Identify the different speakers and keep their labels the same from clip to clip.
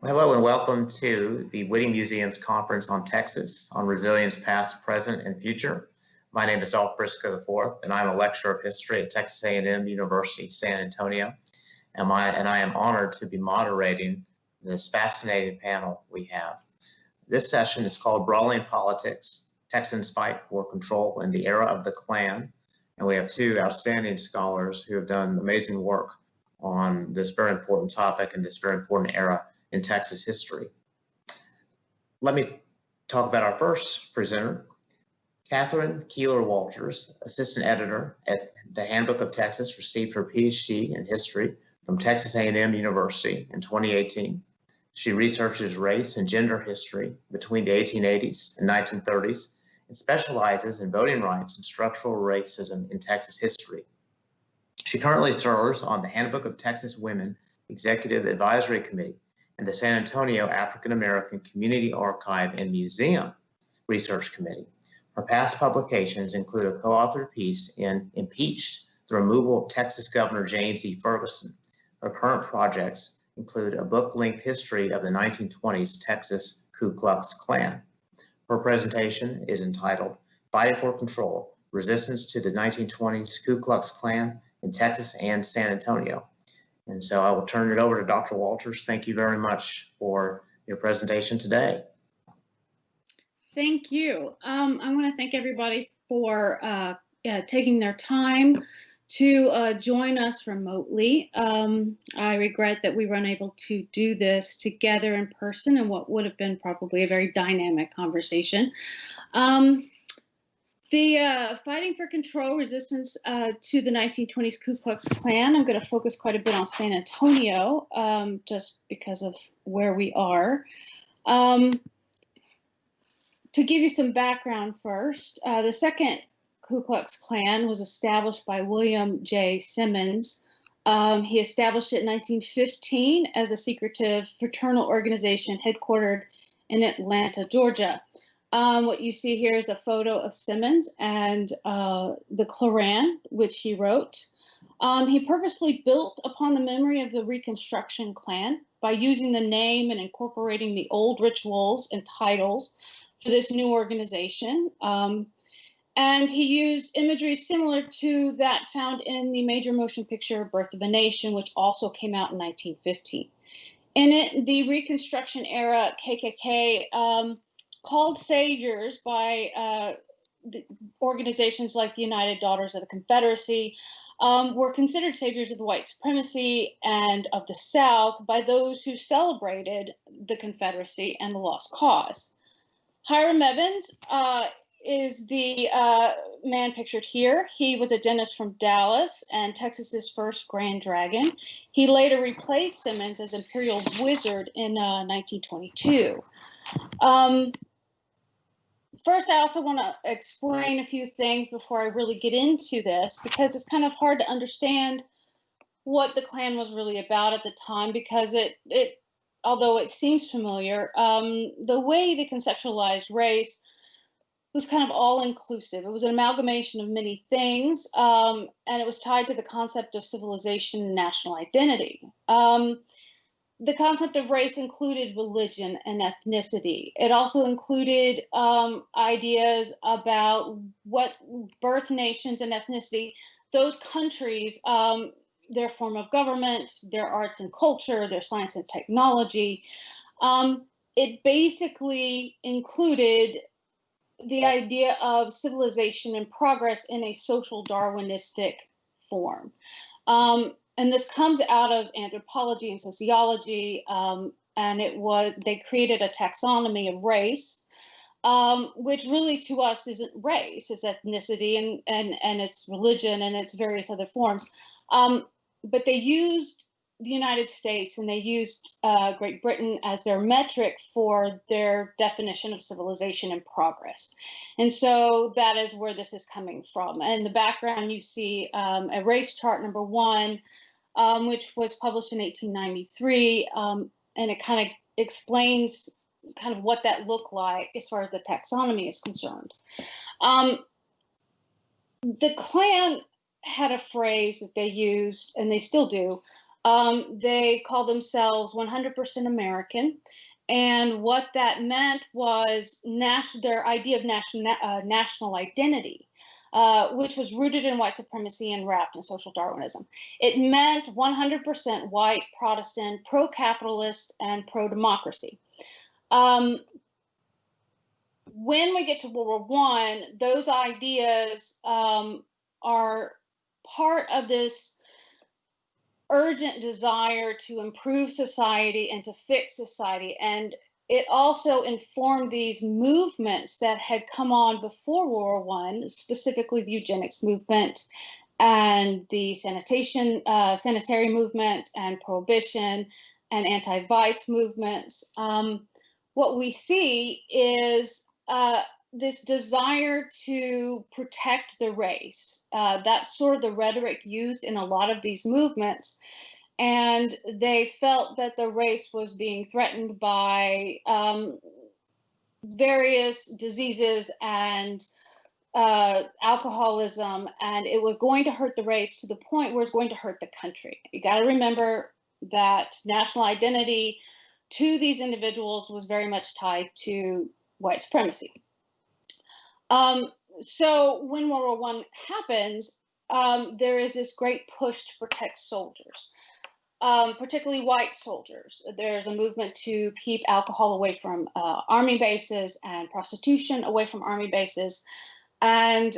Speaker 1: Hello and welcome to the Whitting Museum's Conference on Texas, on Resilience Past, Present, and Future. My name is Dolph Briscoe IV, and I'm a lecturer of history at Texas A&M University, San Antonio. And I am honored to be moderating this fascinating panel we have. This session is called Brawling Politics, Texans Fight for Control in the Era of the Klan. And we have two outstanding scholars who have done amazing work on this very important topic and this very important era in Texas history. Let me talk about our first presenter, Katherine Kuehler Walters, assistant editor at the Handbook of Texas, received her PhD in history from Texas A&M University in 2018. She researches race and gender history between the 1880s and 1930s and specializes in voting rights and structural racism in Texas history. She currently serves on the Handbook of Texas Women Executive Advisory Committee and the San Antonio African American Community Archive and Museum Research Committee. Her past publications include a co-authored piece in Impeached, the Removal of Texas Governor James E. Ferguson. Her current projects include a book-length history of the 1920s Texas Ku Klux Klan. Her presentation is entitled Fighting for Control, Resistance to the 1920s Ku Klux Klan in Texas and San Antonio. And so I will turn it over to Dr. Walters. Thank you very much for your presentation today.
Speaker 2: Thank you. I want to thank everybody for taking their time to join us remotely. I regret that we were unable to do this together in person in what would have been probably a very dynamic conversation. The Fighting for Control, Resistance to the 1920s Ku Klux Klan, I'm going to focus quite a bit on San Antonio, just because of where we are. To give you some background first, the second Ku Klux Klan was established by William J. Simmons. He established it in 1915 as a secretive fraternal organization headquartered in Atlanta, Georgia. What you see here is a photo of Simmons and the Klan, which he wrote. He purposely built upon the memory of the Reconstruction Klan by using the name and incorporating the old rituals and titles for this new organization. And he used imagery similar to that found in the major motion picture Birth of a Nation, which also came out in 1915. In it, the Reconstruction era KKK called saviors by organizations like the United Daughters of the Confederacy, were considered saviors of the white supremacy and of the South by those who celebrated the Confederacy and the lost cause. Hiram Evans is the man pictured here. He was a dentist from Dallas and Texas's first Grand Dragon. He later replaced Simmons as Imperial Wizard in 1922. First, I also want to explain a few things before I really get into this, because it's kind of hard to understand what the Klan was really about at the time, because although it seems familiar, the way they conceptualized race was kind of all-inclusive. It was an amalgamation of many things, and it was tied to the concept of civilization and national identity. The concept of race included religion and ethnicity. It also included ideas about what birth nations and ethnicity, those countries, their form of government, their arts and culture, their science and technology. It basically included the idea of civilization and progress in a social Darwinistic form. And this comes out of anthropology and sociology, and they created a taxonomy of race, which really to us isn't race, it's ethnicity and it's religion and its various other forms. But they used the United States and they used Great Britain as their metric for their definition of civilization and progress. And so that is where this is coming from. And in the background, you see a race chart number 1, which was published in 1893. And it kind of explains kind of what that looked like as far as the taxonomy is concerned. The Klan had a phrase that they used, and they still do, They call themselves 100% American. And what that meant was their idea of national identity, which was rooted in white supremacy and wrapped in social Darwinism. It meant 100% white, Protestant, pro-capitalist, and pro-democracy. When we get to World War I, those ideas are part of this urgent desire to improve society and to fix society. And it also informed these movements that had come on before World War I, specifically the eugenics movement and the sanitary movement and prohibition and anti-vice movements. What we see is this desire to protect the race. That's sort of the rhetoric used in a lot of these movements. And they felt that the race was being threatened by various diseases and alcoholism, and it was going to hurt the race to the point where it's going to hurt the country. You got to remember that national identity to these individuals was very much tied to white supremacy. So when World War I happens, there is this great push to protect soldiers, particularly white soldiers. There's a movement to keep alcohol away from army bases and prostitution away from army bases. And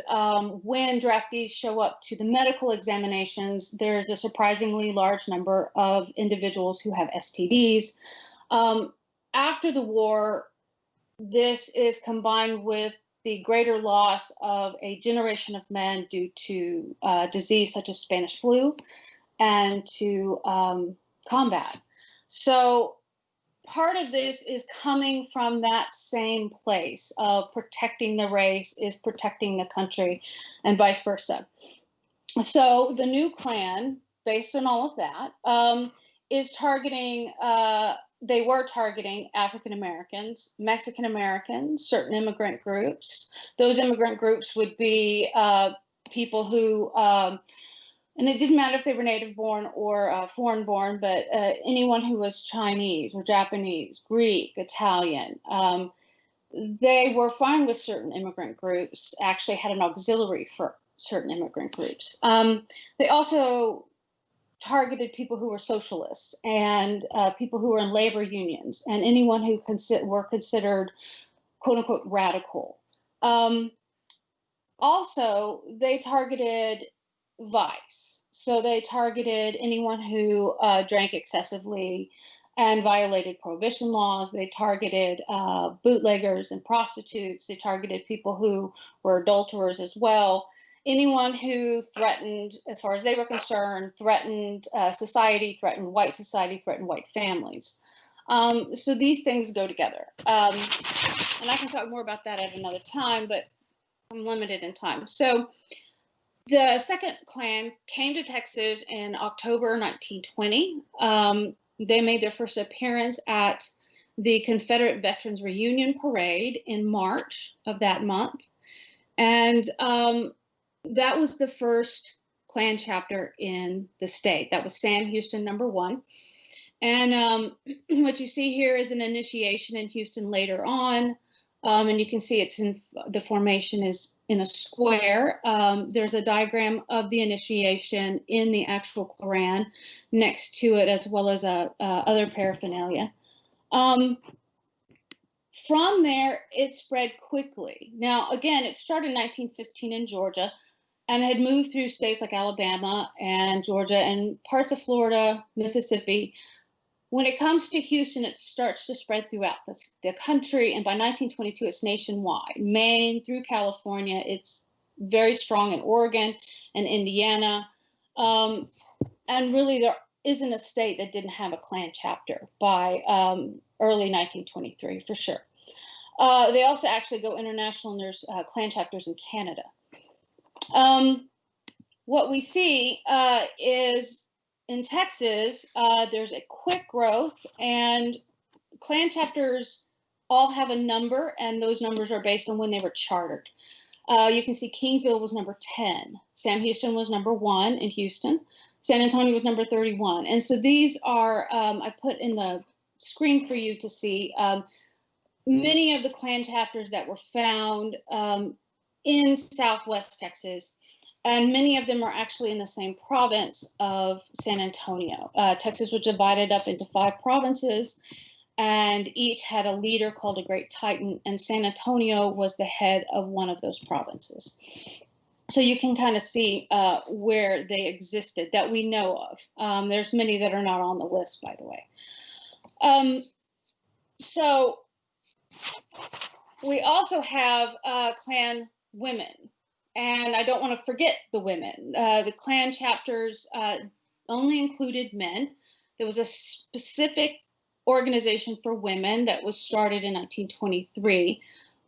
Speaker 2: when draftees show up to the medical examinations, there's a surprisingly large number of individuals who have STDs. After the war, this is combined with the greater loss of a generation of men due to disease such as Spanish flu and to combat. So part of this is coming from that same place of protecting the race is protecting the country and vice versa. So the new Klan, based on all of that, is targeting they were targeting African Americans, Mexican Americans, certain immigrant groups. Those immigrant groups would be people who, and it didn't matter if they were native born or foreign born, but anyone who was Chinese or Japanese, Greek, Italian. They were fine with certain immigrant groups, actually had an auxiliary for certain immigrant groups. They also targeted people who were socialists and people who were in labor unions and anyone who were considered quote unquote radical. Also, they targeted vice. So they targeted anyone who drank excessively and violated prohibition laws. They targeted bootleggers and prostitutes. They targeted people who were adulterers as well. Anyone who threatened, as far as they were concerned, threatened society, threatened white families. So these things go together. And I can talk more about that at another time, but I'm limited in time. So the second Klan came to Texas in October 1920. They made their first appearance at the Confederate Veterans Reunion Parade in March of that month. And that was the first Klan chapter in the state. That was Sam Houston #1. And what you see here is an initiation in Houston later on. And you can see it's in the formation is in a square. There's a diagram of the initiation in the actual Koran next to it, as well as other paraphernalia. From there, it spread quickly. Now, again, it started in 1915 in Georgia and had moved through states like Alabama and Georgia and parts of Florida, Mississippi. When it comes to Houston, it starts to spread throughout the country, and by 1922, it's nationwide. Maine through California, it's very strong in Oregon and Indiana. And really, there isn't a state that didn't have a Klan chapter by early 1923, for sure. They also actually go international, and there's Klan chapters in Canada. What we see is in Texas, there's a quick growth, and Klan chapters all have a number, and those numbers are based on when they were chartered. You can see Kingsville was number 10. Sam Houston was number 1 in Houston. San Antonio was number 31. And so these are, I put in the screen for you to see, many of the Klan chapters that were found in Southwest Texas, and many of them are actually in the same province of San Antonio. Texas was divided up into 5 provinces, and each had a leader called a Great Titan, and San Antonio was the head of one of those provinces. So you can kind of see where they existed that we know of. There's many that are not on the list, by the way. So we also have Klan women, and I don't want to forget the women. The Klan chapters only included men. There was a specific organization for women that was started in 1923,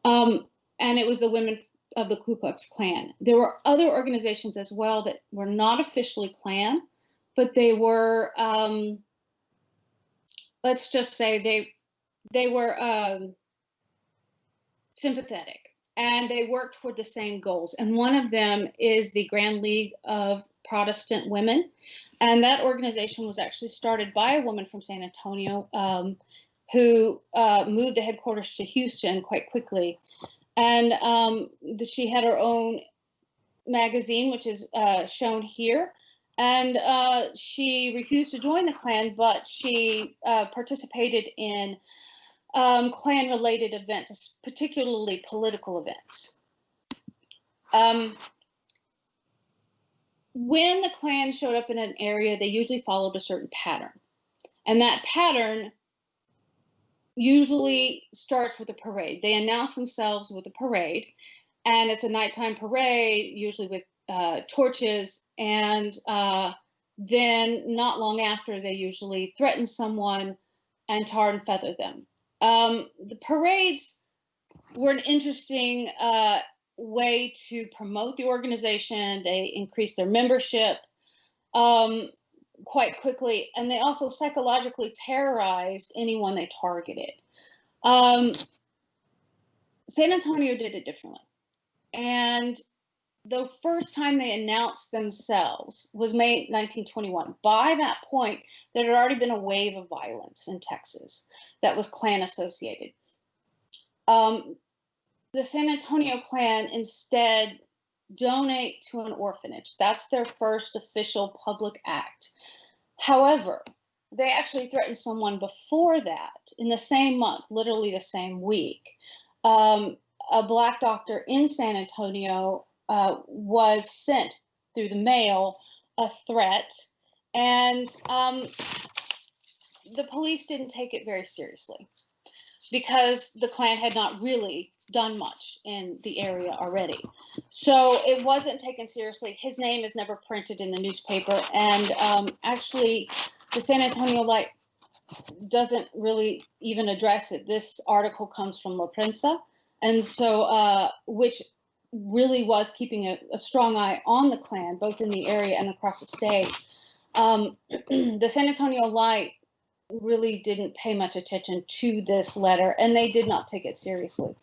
Speaker 2: and it was the women of the Ku Klux Klan. There were other organizations as well that were not officially Klan, but they were, let's just say they were sympathetic, and they worked toward the same goals. And one of them is the Grand League of Protestant Women. And that organization was actually started by a woman from San Antonio who moved the headquarters to Houston quite quickly. And she had her own magazine, which is shown here. And she refused to join the Klan, but she participated in Klan-related events, particularly political events. When the Klan showed up in an area, they usually followed a certain pattern. And that pattern usually starts with a parade. They announce themselves with a parade, and it's a nighttime parade, usually with torches, and then not long after, they usually threaten someone and tar and feather them. The parades were an interesting way to promote the organization. They increased their membership quite quickly, and they also psychologically terrorized anyone they targeted. San Antonio did it differently. And the first time they announced themselves was May 1921. By that point, there had already been a wave of violence in Texas that was Klan associated. The San Antonio Klan instead donate to an orphanage. That's their first official public act. However, they actually threatened someone before that in the same month, literally the same week. A Black doctor in San Antonio was sent through the mail a threat, and the police didn't take it very seriously because the Klan had not really done much in the area already. So it wasn't taken seriously. His name is never printed in the newspaper, and actually the San Antonio Light doesn't really even address it. This article comes from La Prensa, and so which really was keeping a strong eye on the Klan, both in the area and across the state. The San Antonio Light really didn't pay much attention to this letter, and they did not take it seriously.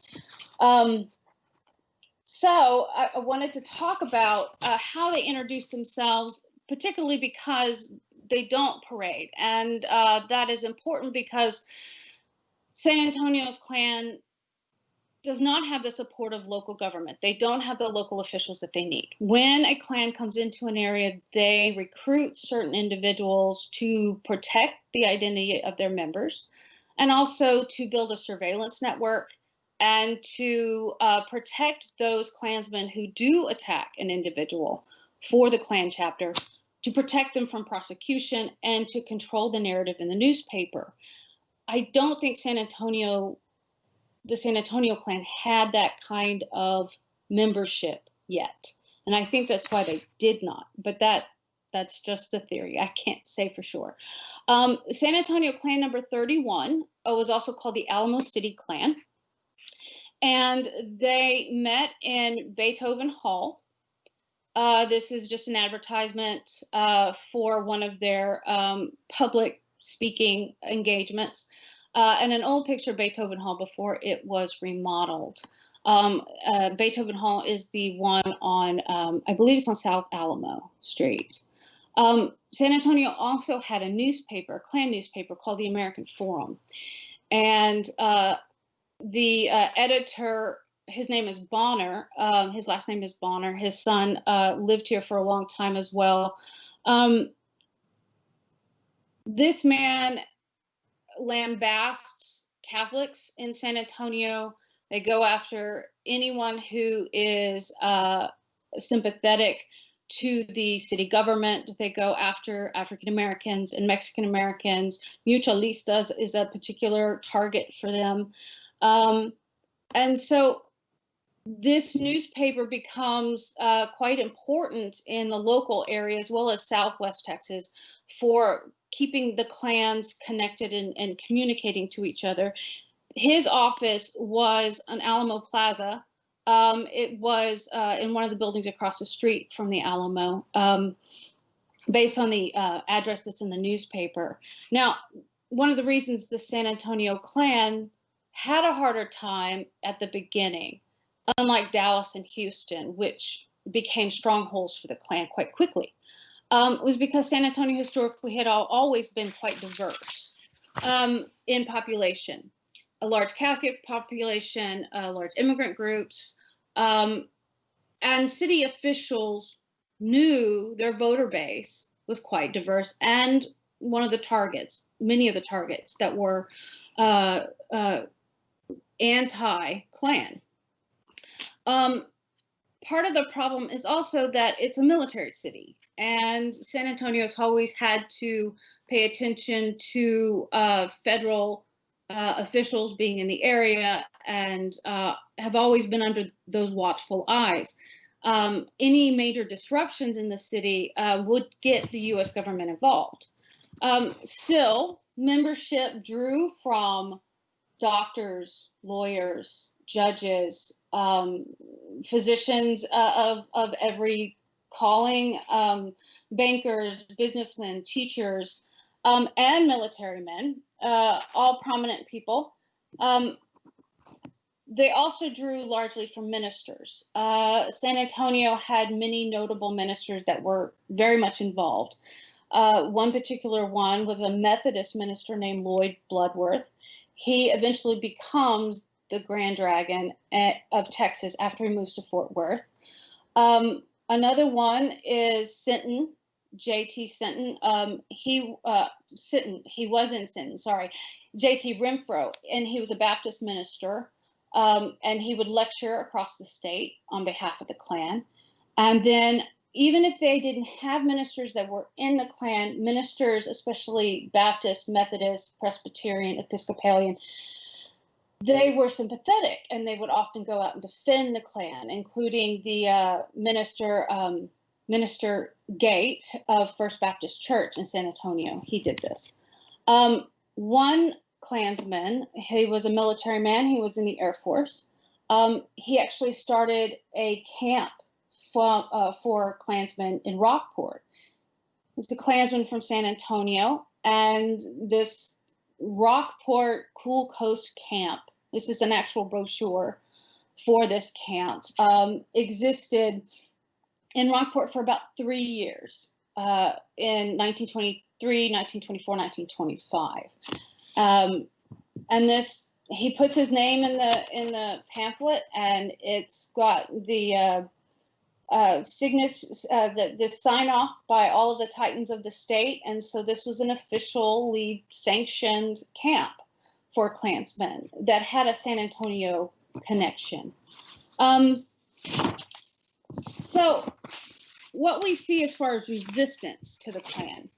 Speaker 2: So I wanted to talk about how they introduced themselves, particularly because they don't parade. And that is important because San Antonio's Klan does not have the support of local government. They don't have the local officials that they need. When a Klan comes into an area, they recruit certain individuals to protect the identity of their members, and also to build a surveillance network and to protect those Klansmen who do attack an individual for the Klan chapter, to protect them from prosecution and to control the narrative in the newspaper. I don't think the San Antonio Klan had that kind of membership yet. And I think that's why they did not, but that's just a theory. I can't say for sure. San Antonio Klan number 31 was also called the Alamo City Klan. And they met in Beethoven Hall. This is just an advertisement for one of their public speaking engagements. And an old picture of Beethoven Hall before it was remodeled. Beethoven Hall is the one on, I believe it's on South Alamo Street. San Antonio also had a newspaper, a Klan newspaper called the American Forum. And the editor, his name is Bonner, his last name is Bonner. His son lived here for a long time as well. This man lambasts Catholics in San Antonio. They go after anyone who is sympathetic to the city government. They go after African Americans and Mexican Americans. Mutualistas is a particular target for them. And so this newspaper becomes quite important in the local area as well as Southwest Texas for keeping the clans connected and communicating to each other. His office was on Alamo Plaza. It was in one of the buildings across the street from the Alamo, based on the address that's in the newspaper. Now, one of the reasons the San Antonio Klan had a harder time at the beginning, unlike Dallas and Houston, which became strongholds for the Klan quite quickly, was because San Antonio historically had always been quite diverse in population. A large Catholic population, large immigrant groups, and city officials knew their voter base was quite diverse, and one of the targets, many of the targets that were anti-Klan. Part of the problem is also that it's a military city, and San Antonio has always had to pay attention to federal officials being in the area, and have always been under those watchful eyes. Any major disruptions in the city would get the U.S. government involved. Still, membership drew from doctors, lawyers, judges, physicians of every calling, bankers, businessmen, teachers, and military men, all prominent people. They also drew largely from ministers. San Antonio had many notable ministers that were very much involved. One particular one was a Methodist minister named Lloyd Bloodworth. He eventually becomes the Grand Dragon of Texas after he moves to Fort Worth. Another one is Sinton, J.T. Sinton. He was in Sinton, sorry, J.T. Renfro, and he was a Baptist minister, and he would lecture across the state on behalf of the Klan. And then even if they didn't have ministers that were in the Klan, ministers, especially Baptist, Methodist, Presbyterian, Episcopalian, they were sympathetic, and they would often go out and defend the Klan, including the Minister Gate of First Baptist Church in San Antonio. He did this. One Klansman, he was a military man. He was in the Air Force. He actually started a camp for Klansmen in Rockport. It's a Klansman from San Antonio, and this Rockport Cool Coast Camp, this is an actual brochure for this camp, existed in Rockport for about 3 years, in 1923, 1924, 1925. And this, he puts his name in the pamphlet, and it's got the the sign off by all of the Titans of the state. And so this was an officially sanctioned camp for Klansmen that had a San Antonio connection. So what we see as far as resistance to the Klan,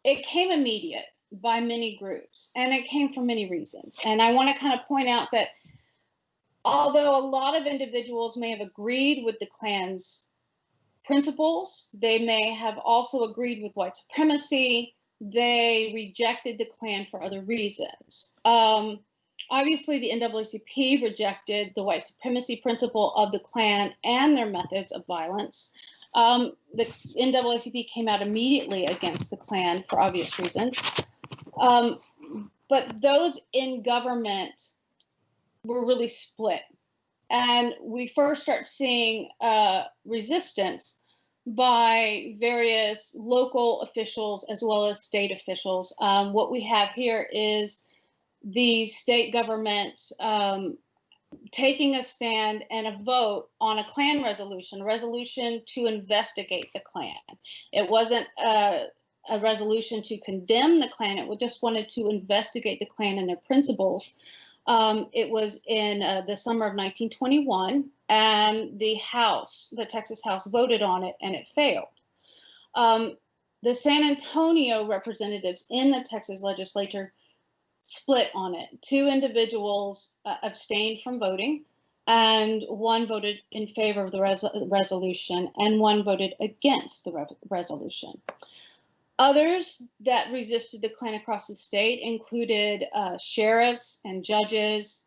Speaker 2: it came immediate by many groups, and it came for many reasons. And I want to kind of point out that although a lot of individuals may have agreed with the Klan's principles, they may have also agreed with white supremacy, they rejected the Klan for other reasons. Obviously, the NAACP rejected the white supremacy principle of the Klan and their methods of violence. The NAACP came out immediately against the Klan for obvious reasons. But those in government were really split. And we first start seeing resistance by various local officials as well as state officials. What we have here is the state government taking a stand and a vote on a Klan resolution, a resolution to investigate the Klan. It wasn't a resolution to condemn the Klan. It just wanted to investigate the Klan and their principles. It was in the summer of 1921, and the House, the Texas House, voted on it, and it failed. The San Antonio representatives in the Texas legislature split on it. Two individuals abstained from voting, and one voted in favor of the resolution, and one voted against the resolution. Others that resisted the Klan across the state included sheriffs and judges.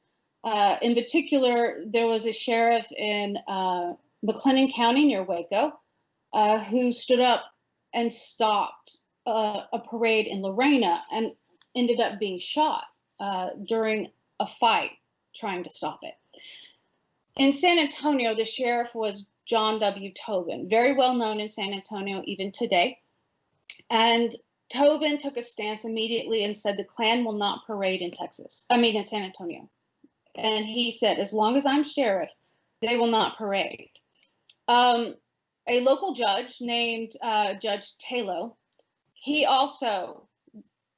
Speaker 2: In particular, there was a sheriff in McLennan County near Waco who stood up and stopped a parade in Lorena and ended up being shot during a fight trying to stop it. In San Antonio, the sheriff was John W. Tobin, very well known in San Antonio even today. And Tobin took a stance immediately and said the Klan will not parade in in San Antonio. And he said, as long as I'm sheriff, they will not parade. A local judge named Judge Taylor, he also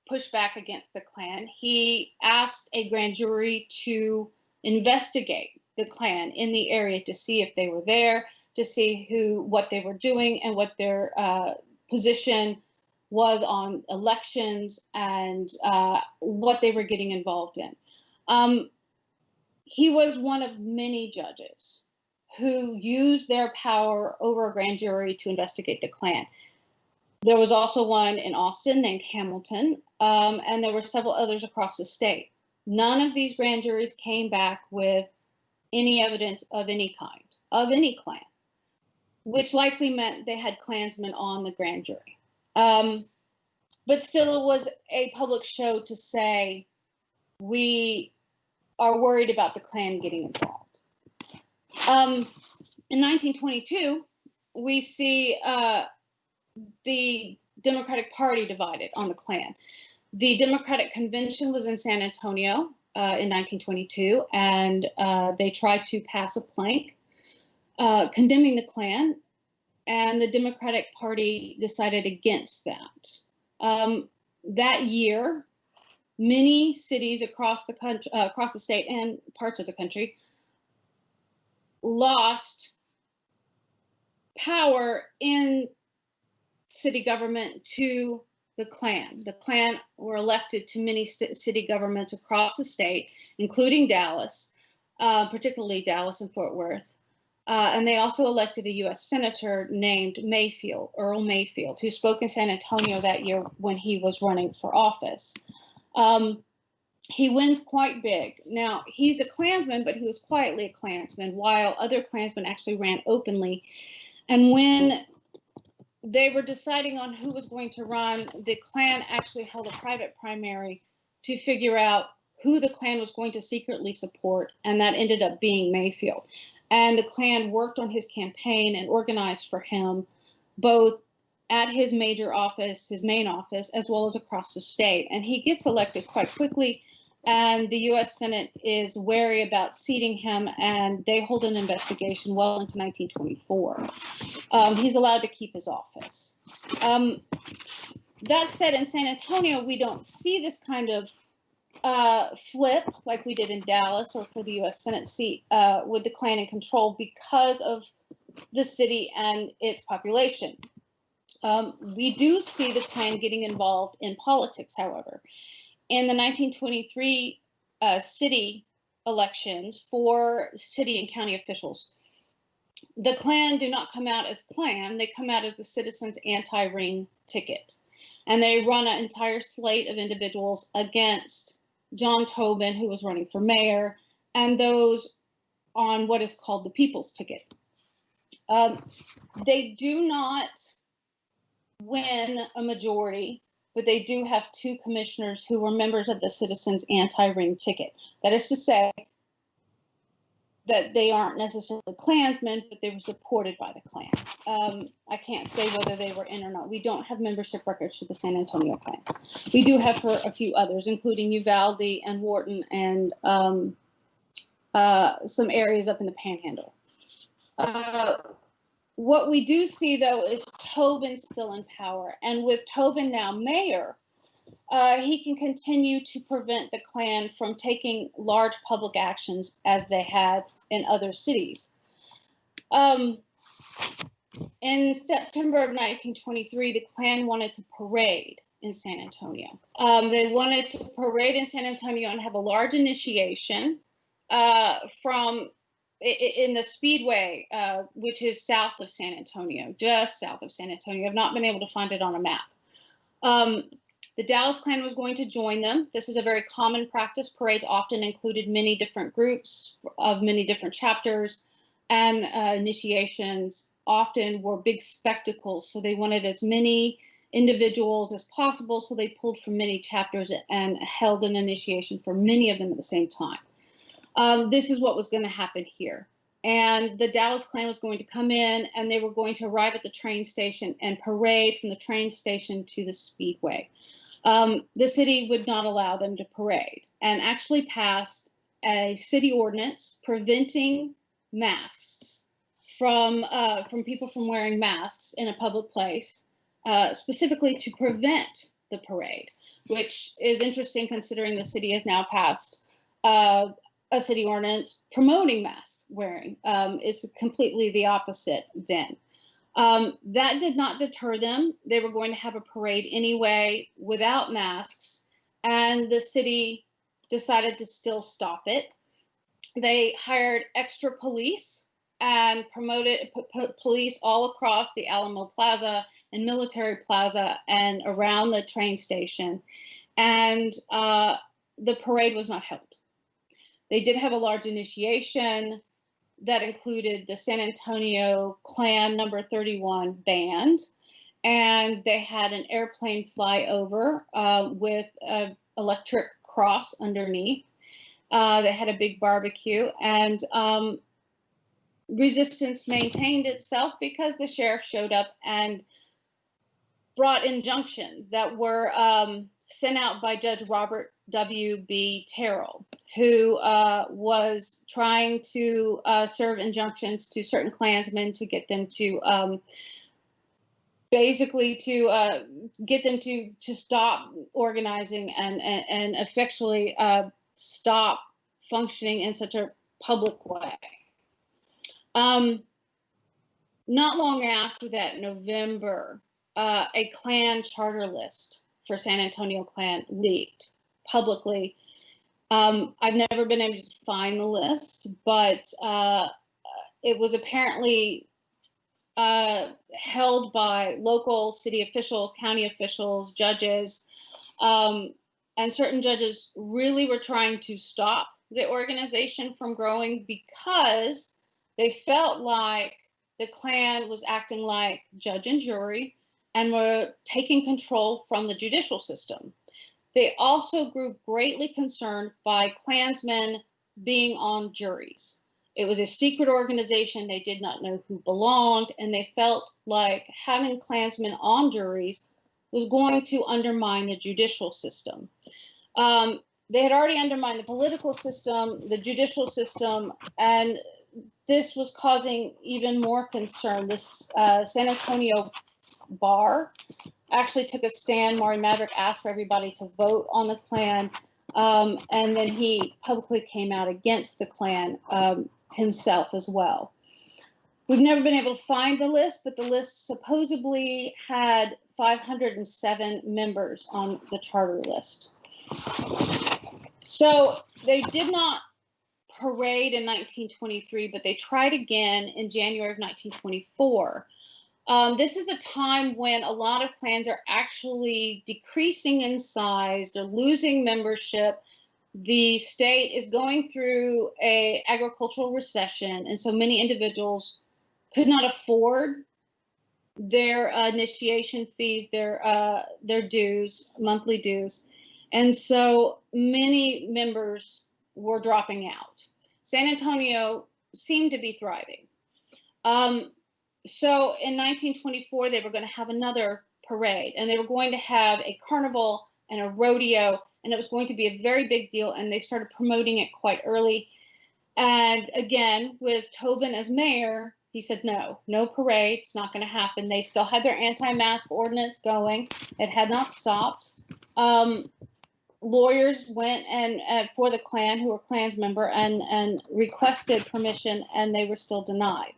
Speaker 2: pushed back against the Klan. He asked a grand jury to investigate the Klan in the area to see if they were there, to see what they were doing and what their position was on elections and what they were getting involved in. He was one of many judges who used their power over a grand jury to investigate the Klan. There was also one in Austin named Hamilton, and there were several others across the state. None of these grand juries came back with any evidence of any kind, of any Klan, which likely meant they had Klansmen on the grand jury. But still, it was a public show to say, we are worried about the Klan getting involved. In 1922, we see the Democratic Party divided on the Klan. The Democratic Convention was in San Antonio in 1922, and they tried to pass a plank condemning the Klan, and the Democratic Party decided against that. That year, many cities across the country, across the state and parts of the country, lost power in city government to the Klan. The Klan were elected to many city governments across the state, including Dallas, particularly Dallas and Fort Worth. And they also elected a U.S. Senator named Mayfield, Earl Mayfield, who spoke in San Antonio that year when he was running for office. He wins quite big. Now, he's a Klansman, but he was quietly a Klansman, while other Klansmen actually ran openly. And when they were deciding on who was going to run, the Klan actually held a private primary to figure out who the Klan was going to secretly support, and that ended up being Mayfield. And the Klan worked on his campaign and organized for him, both at his major office, his main office, as well as across the state. And he gets elected quite quickly, and the U.S. Senate is wary about seating him, and they hold an investigation well into 1924. He's allowed to keep his office. That said, in San Antonio, we don't see this kind of flip like we did in Dallas or for the U.S. Senate seat with the Klan in control because of the city and its population. We do see the Klan getting involved in politics, however. In the 1923 city elections for city and county officials, the Klan do not come out as Klan, they come out as the Citizens Anti-Ring Ticket. And they run an entire slate of individuals against John Tobin, who was running for mayor, and those on what is called the People's Ticket. They do not win a majority, but they do have two commissioners who were members of the Citizens Anti-Ring Ticket. That is to say, that they aren't necessarily Klansmen, but they were supported by the Klan. I can't say whether they were in or not. We don't have membership records for the San Antonio Klan. We do have for a few others, including Uvalde and Wharton and some areas up in the Panhandle. What we do see, though, is Tobin still in power. And with Tobin now mayor, he can continue to prevent the Klan from taking large public actions as they had in other cities. In September of 1923, the Klan wanted to parade in San Antonio. They wanted to parade in San Antonio and have a large initiation in the Speedway, which is south of San Antonio, just south of San Antonio. I've not been able to find it on a map. The Dallas Klan was going to join them. This is a very common practice. Parades often included many different groups of many different chapters, and initiations often were big spectacles. So they wanted as many individuals as possible. So they pulled from many chapters and held an initiation for many of them at the same time. This is what was going to happen here. And the Dallas Klan was going to come in, and they were going to arrive at the train station and parade from the train station to the Speedway. The city would not allow them to parade, and actually passed a city ordinance preventing masks from people from wearing masks in a public place, specifically to prevent the parade, which is interesting considering the city has now passed a city ordinance promoting mask wearing. It's completely the opposite then. That did not deter them. They were going to have a parade anyway without masks, and the city decided to still stop it. They hired extra police and promoted police all across the Alamo Plaza and Military Plaza and around the train station, and the parade was not held. They did have a large initiation that included the San Antonio Klan number 31 band, and they had an airplane fly over with an electric cross underneath. They had a big barbecue, and resistance maintained itself because the sheriff showed up and brought injunctions that were sent out by Judge Robert W.B. Terrell, who was trying to serve injunctions to certain Klansmen to get them to basically to get them to stop organizing and effectually stop functioning in such a public way. Not long after that, November, a Klan charter list for San Antonio Klan leaked publicly. I've never been able to find the list, but it was apparently held by local city officials, county officials, judges, and certain judges really were trying to stop the organization from growing because they felt like the Klan was acting like judge and jury and were taking control from the judicial system. They also grew greatly concerned by Klansmen being on juries. It was a secret organization. They did not know who belonged, and they felt like having Klansmen on juries was going to undermine the judicial system. They had already undermined the political system, the judicial system, and this was causing even more concern. This San Antonio bar actually took a stand. Maury Maverick asked for everybody to vote on the Klan, and then he publicly came out against the Klan himself as well. We've never been able to find the list, but the list supposedly had 507 members on the charter list. So they did not parade in 1923, but they tried again in January of 1924. This is a time when a lot of clans are actually decreasing in size. They're losing membership. The state is going through an agricultural recession, and so many individuals could not afford their initiation fees, their dues, monthly dues, and so many members were dropping out. San Antonio seemed to be thriving. So in 1924, they were going to have another parade, and they were going to have a carnival and a rodeo, and it was going to be a very big deal, and they started promoting it quite early. And again, with Tobin as mayor, he said, no parade, it's not going to happen. They still had their anti-mask ordinance going. It had not stopped. Lawyers went and for the Klan, who were Klan's member, and requested permission, and they were still denied.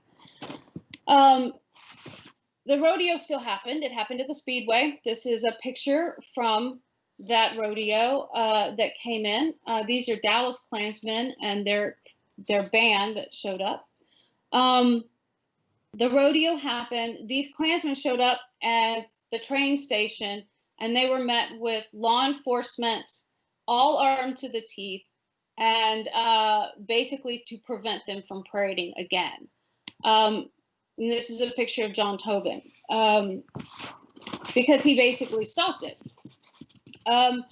Speaker 2: The rodeo still happened. It happened at the Speedway. This is a picture from that rodeo that came in. These are Dallas Klansmen and their band that showed up. The rodeo happened. These Klansmen showed up at the train station, and they were met with law enforcement, all armed to the teeth, and basically to prevent them from parading again. And this is a picture of John Tobin, because he basically stopped it. But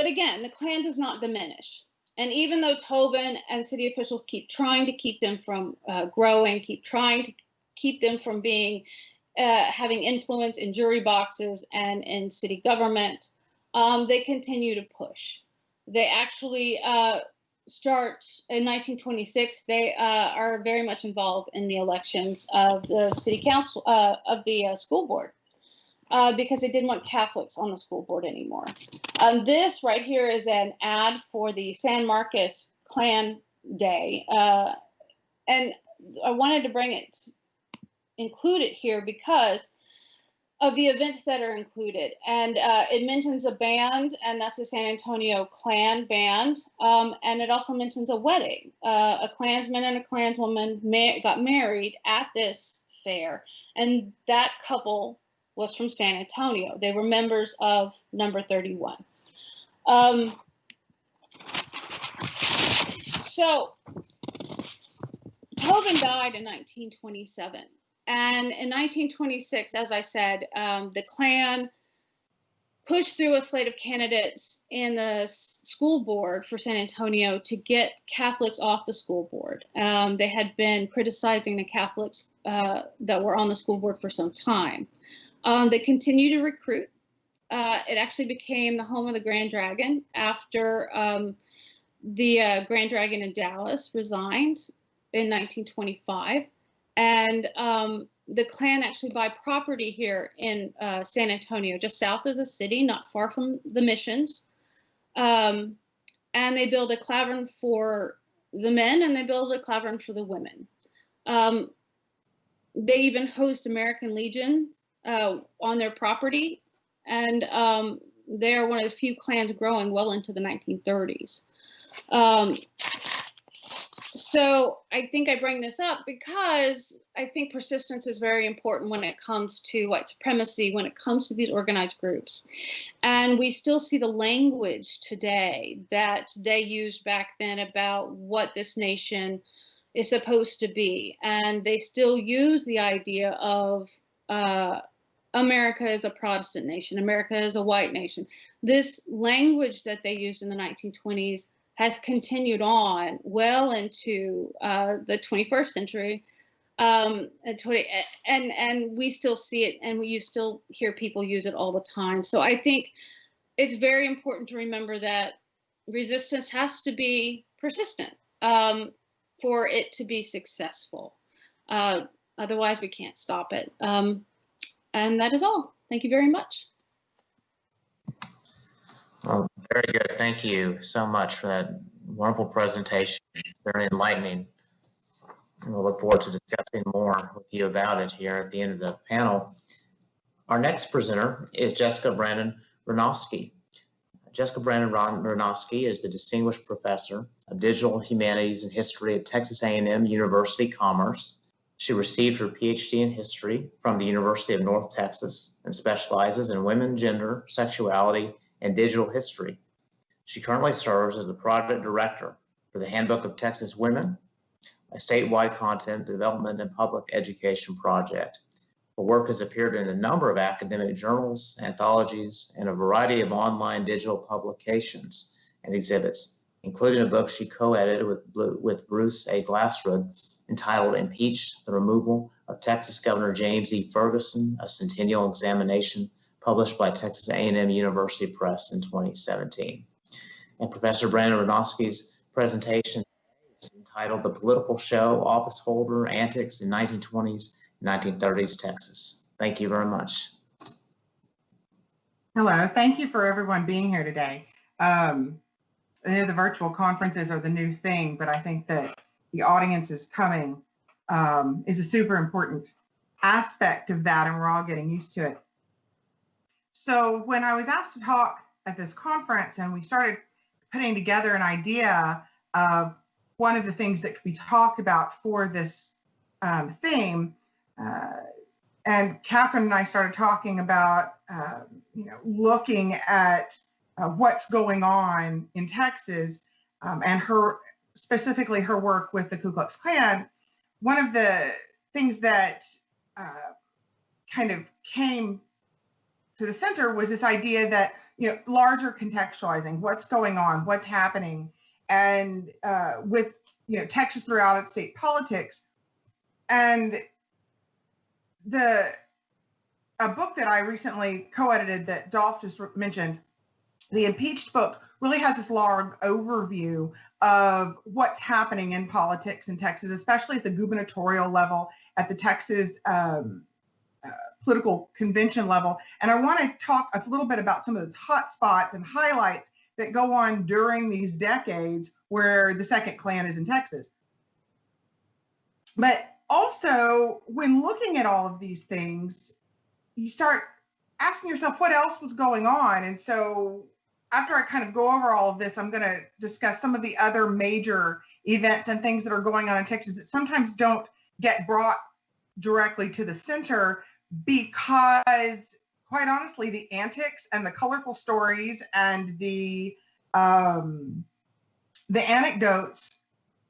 Speaker 2: again, the Klan does not diminish. And even though Tobin and city officials keep trying to keep them from growing, keep trying to keep them from being having influence in jury boxes and in city government, they continue to push. They actually start in 1926. They are very much involved in the elections of the city council, of the school board, because they didn't want Catholics on the school board anymore. This right here is an ad for the San Marcos Klan Day. And I wanted to include it here because of the events that are included. And it mentions a band, and that's the San Antonio Klan band. And it also mentions a wedding. A Klansman and a Klanswoman got married at this fair. And that couple was from San Antonio. They were members of Number 31. So Tobin died in 1927. And in 1926, as I said, the Klan pushed through a slate of candidates in the school board for San Antonio to get Catholics off the school board. They had been criticizing the Catholics that were on the school board for some time. They continued to recruit. It actually became the home of the Grand Dragon after the Grand Dragon in Dallas resigned in 1925. And the Klan actually buy property here in San Antonio, just south of the city, not far from the missions. And they build a clavern for the men, and they build a clavern for the women. They even host American Legion on their property, and they are one of the few clans growing well into the 1930s. So I think I bring this up because I think persistence is very important when it comes to white supremacy, when it comes to these organized groups. And we still see the language today that they used back then about what this nation is supposed to be. And they still use the idea of America is a Protestant nation, America is a white nation. This language that they used in the 1920s has continued on well into the 21st century, and we still see it, and you still hear people use it all the time. So I think it's very important to remember that resistance has to be persistent for it to be successful. Otherwise, we can't stop it. And that is all. Thank you very much.
Speaker 1: Well, very good. Thank you so much for that wonderful presentation. Very enlightening. And we'll look forward to discussing more with you about it here at the end of the panel. Our next presenter is Jessica Brannon Wranosky. Jessica Brannon Wranosky is the Distinguished Professor of Digital Humanities and History at Texas A&M University Commerce. She received her PhD in history from the University of North Texas and specializes in women, gender, sexuality, and digital history. She currently serves as the project director for the Handbook of Texas Women, a statewide content development and public education project. Her work has appeared in a number of academic journals, anthologies, and a variety of online digital publications and exhibits. including a book she co-edited with Bruce A. Glasswood entitled Impeached, the Removal of Texas Governor James E. Ferguson, a Centennial Examination, published by Texas A&M University Press in 2017. And Professor Brandon Wranosky's presentation is entitled The Political Show, Office Holder Antics in 1920s and 1930s Texas. Thank you very much.
Speaker 3: Hello, thank you for everyone being here today. I know the virtual conferences are the new thing, but I think that the audience is coming is a super important aspect of that, and we're all getting used to it. So when I was asked to talk at this conference and we started putting together an idea of one of the things that could be talked about for this theme, and Katherine and I started talking about, looking at what's going on in Texas and specifically her work with the Ku Klux Klan. One of the things that kind of came to the center was this idea that, larger contextualizing what's going on, what's happening, and with, Texas throughout its state politics. And a book that I recently co-edited that Dolph just mentioned, the Impeached book, really has this large overview of what's happening in politics in Texas, especially at the gubernatorial level, at the Texas political convention level. And I want to talk a little bit about some of those hot spots and highlights that go on during these decades where the second Klan is in Texas. But also, when looking at all of these things, you start asking yourself what else was going on. And so after I kind of go over all of this, I'm going to discuss some of the other major events and things that are going on in Texas that sometimes don't get brought directly to the center because, quite honestly, the antics and the colorful stories and the anecdotes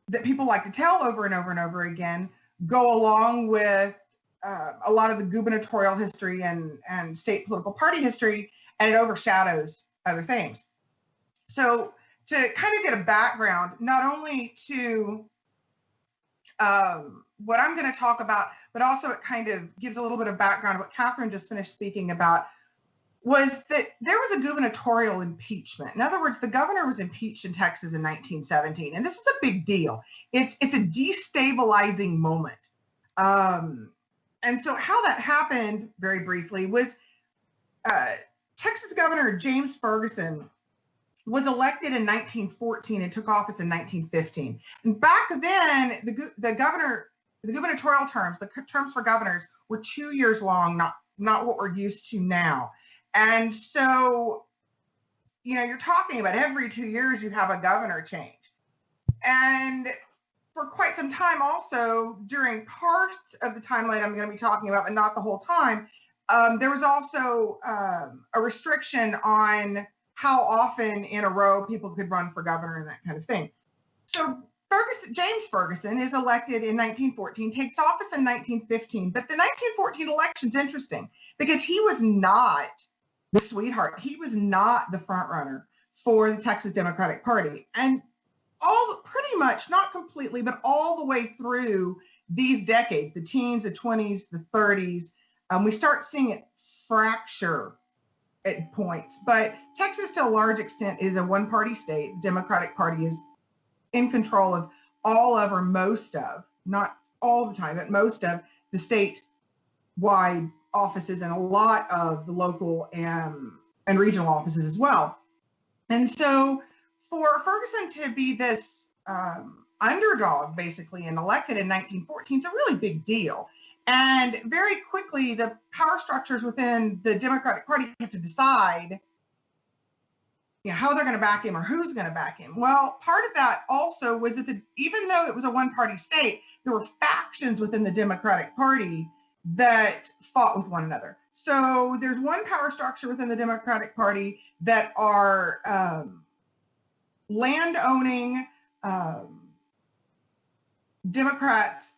Speaker 3: that people like to tell over and over and over again go along with a lot of the gubernatorial history and state political party history, and it overshadows other things. So to kind of get a background, not only to what I'm going to talk about, but also it kind of gives a little bit of background. What Katherine just finished speaking about was that there was a gubernatorial impeachment. In other words, the governor was impeached in Texas in 1917, and this is a big deal. It's a destabilizing moment. And so how that happened, very briefly, was Texas Governor James Ferguson was elected in 1914 and took office in 1915. And back then, the gubernatorial terms, the terms for governors, were 2 years long, not what we're used to now. And so, you're talking about every 2 years you have a governor change. And for quite some time also, during parts of the timeline I'm going to be talking about, but not the whole time, there was also a restriction on how often in a row people could run for governor and that kind of thing. So James Ferguson is elected in 1914, takes office in 1915, but the 1914 election's interesting because he was not the sweetheart. He was not the front runner for the Texas Democratic Party. And pretty much, not completely, but all the way through these decades, the teens, the 20s, the 30s, we start seeing it fracture at points. But Texas, to a large extent, is a one-party state. The Democratic Party is in control of all of, or most of, not all the time, but most of the statewide offices and a lot of the local and regional offices as well. And so for Ferguson to be this underdog, basically, and elected in 1914 is a really big deal. And very quickly, the power structures within the Democratic Party have to decide how they're going to back him or who's going to back him. Well, part of that also was that even though it was a one-party state, there were factions within the Democratic Party that fought with one another. So there's one power structure within the Democratic Party that are land-owning Democrats,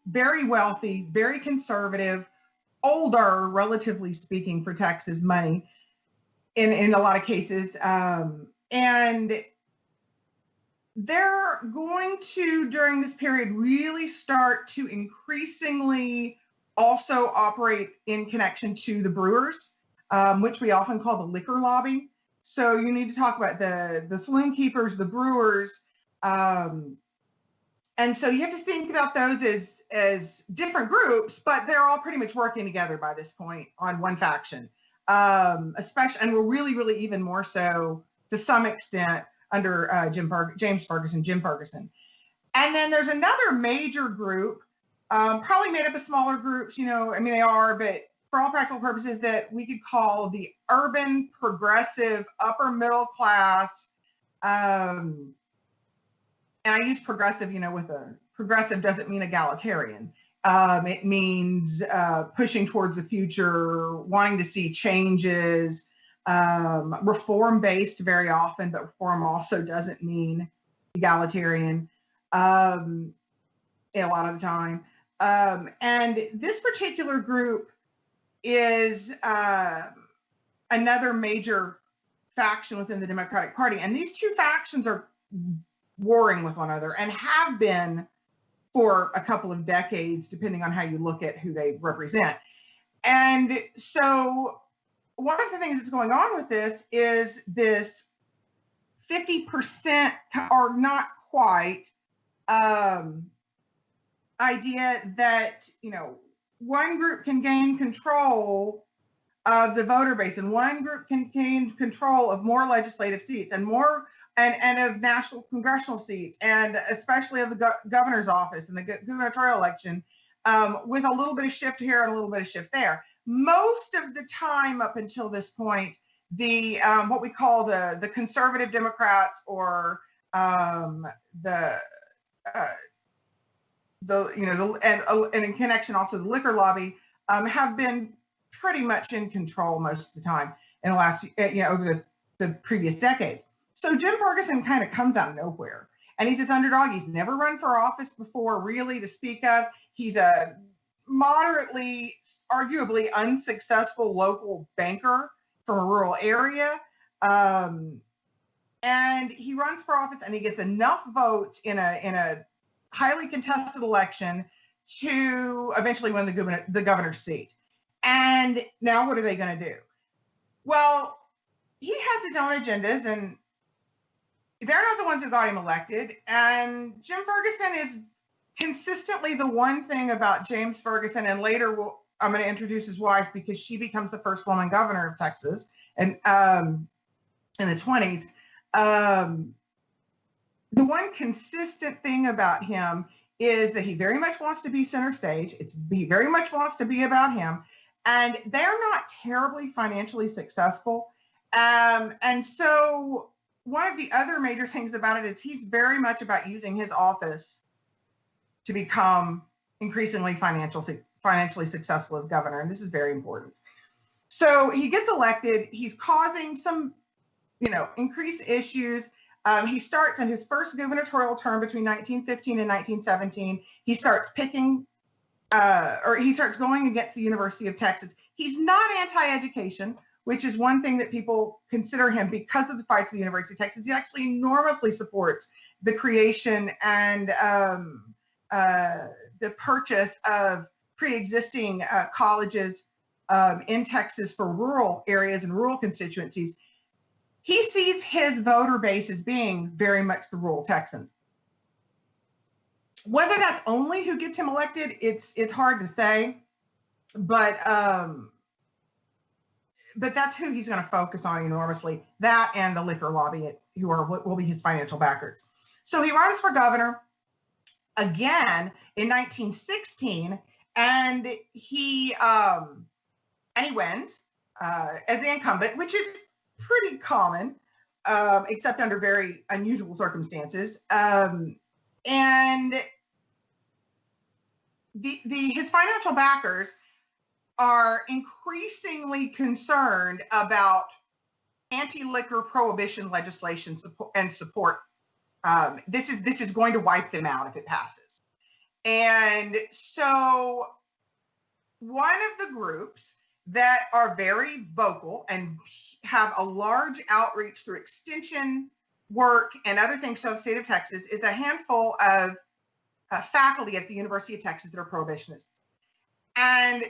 Speaker 3: very wealthy, very conservative, older, relatively speaking, for Texas money in a lot of cases. And they're going to, during this period, really start to increasingly also operate in connection to the brewers, which we often call the liquor lobby. So you need to talk about the saloon keepers, the brewers, and so you have to think about those as different groups, but they're all pretty much working together by this point on one faction, especially, and we're really even more so to some extent under Jim Ferguson. And then there's another major group, probably made up of smaller groups, I mean, they are, but for all practical purposes, that we could call the urban progressive upper middle class. And I use progressive, with progressive doesn't mean egalitarian. It means pushing towards the future, wanting to see changes, reform-based very often, but reform also doesn't mean egalitarian a lot of the time. And this particular group is another major faction within the Democratic Party. And these two factions are warring with one another and have been for a couple of decades, depending on how you look at who they represent. And so one of the things that's going on with this is this 50% or not quite idea that, one group can gain control of the voter base and one group can gain control of more legislative seats and more and of national congressional seats, and especially of the governor's office and the gubernatorial election, with a little bit of shift here and a little bit of shift there. Most of the time up until this point, the what we call the conservative Democrats or and in connection also the liquor lobby have been pretty much in control most of the time in the last over the previous decades. So Jim Ferguson kind of comes out of nowhere, and he's this underdog. He's never run for office before, really, to speak of. He's a moderately, arguably unsuccessful local banker from a rural area. And he runs for office and he gets enough votes in a highly contested election to eventually win the governor's seat. And now what are they going to do? Well, he has his own agendas, and they're not the ones who got him elected. And Jim Ferguson is consistently the one thing about James Ferguson, and later I'm going to introduce his wife because she becomes the first woman governor of Texas and in the 20s. The one consistent thing about him is that he very much wants to be center stage. He very much wants to be about him. And they're not terribly financially successful. And so one of the other major things about it is he's very much about using his office to become increasingly financially successful as governor. And this is very important. So he gets elected. He's causing some, increased issues. He starts in his first gubernatorial term between 1915 and 1917. He starts he starts going against the University of Texas. He's not anti-education, which is one thing that people consider him because of the fight to the University of Texas. He actually enormously supports the creation and the purchase of pre-existing colleges in Texas for rural areas and rural constituencies. He sees his voter base as being very much the rural Texans. Whether that's only who gets him elected, it's hard to say, but that's who he's going to focus on enormously. That and the liquor lobby, who will be his financial backers. So he runs for governor again in 1916, and he wins as the incumbent, which is pretty common, except under very unusual circumstances. And his financial backers are increasingly concerned about anti-liquor prohibition legislation support. This is going to wipe them out if it passes. And so one of the groups that are very vocal and have a large outreach through extension work and other things throughout the state of Texas is a handful of faculty at the University of Texas that are prohibitionists. And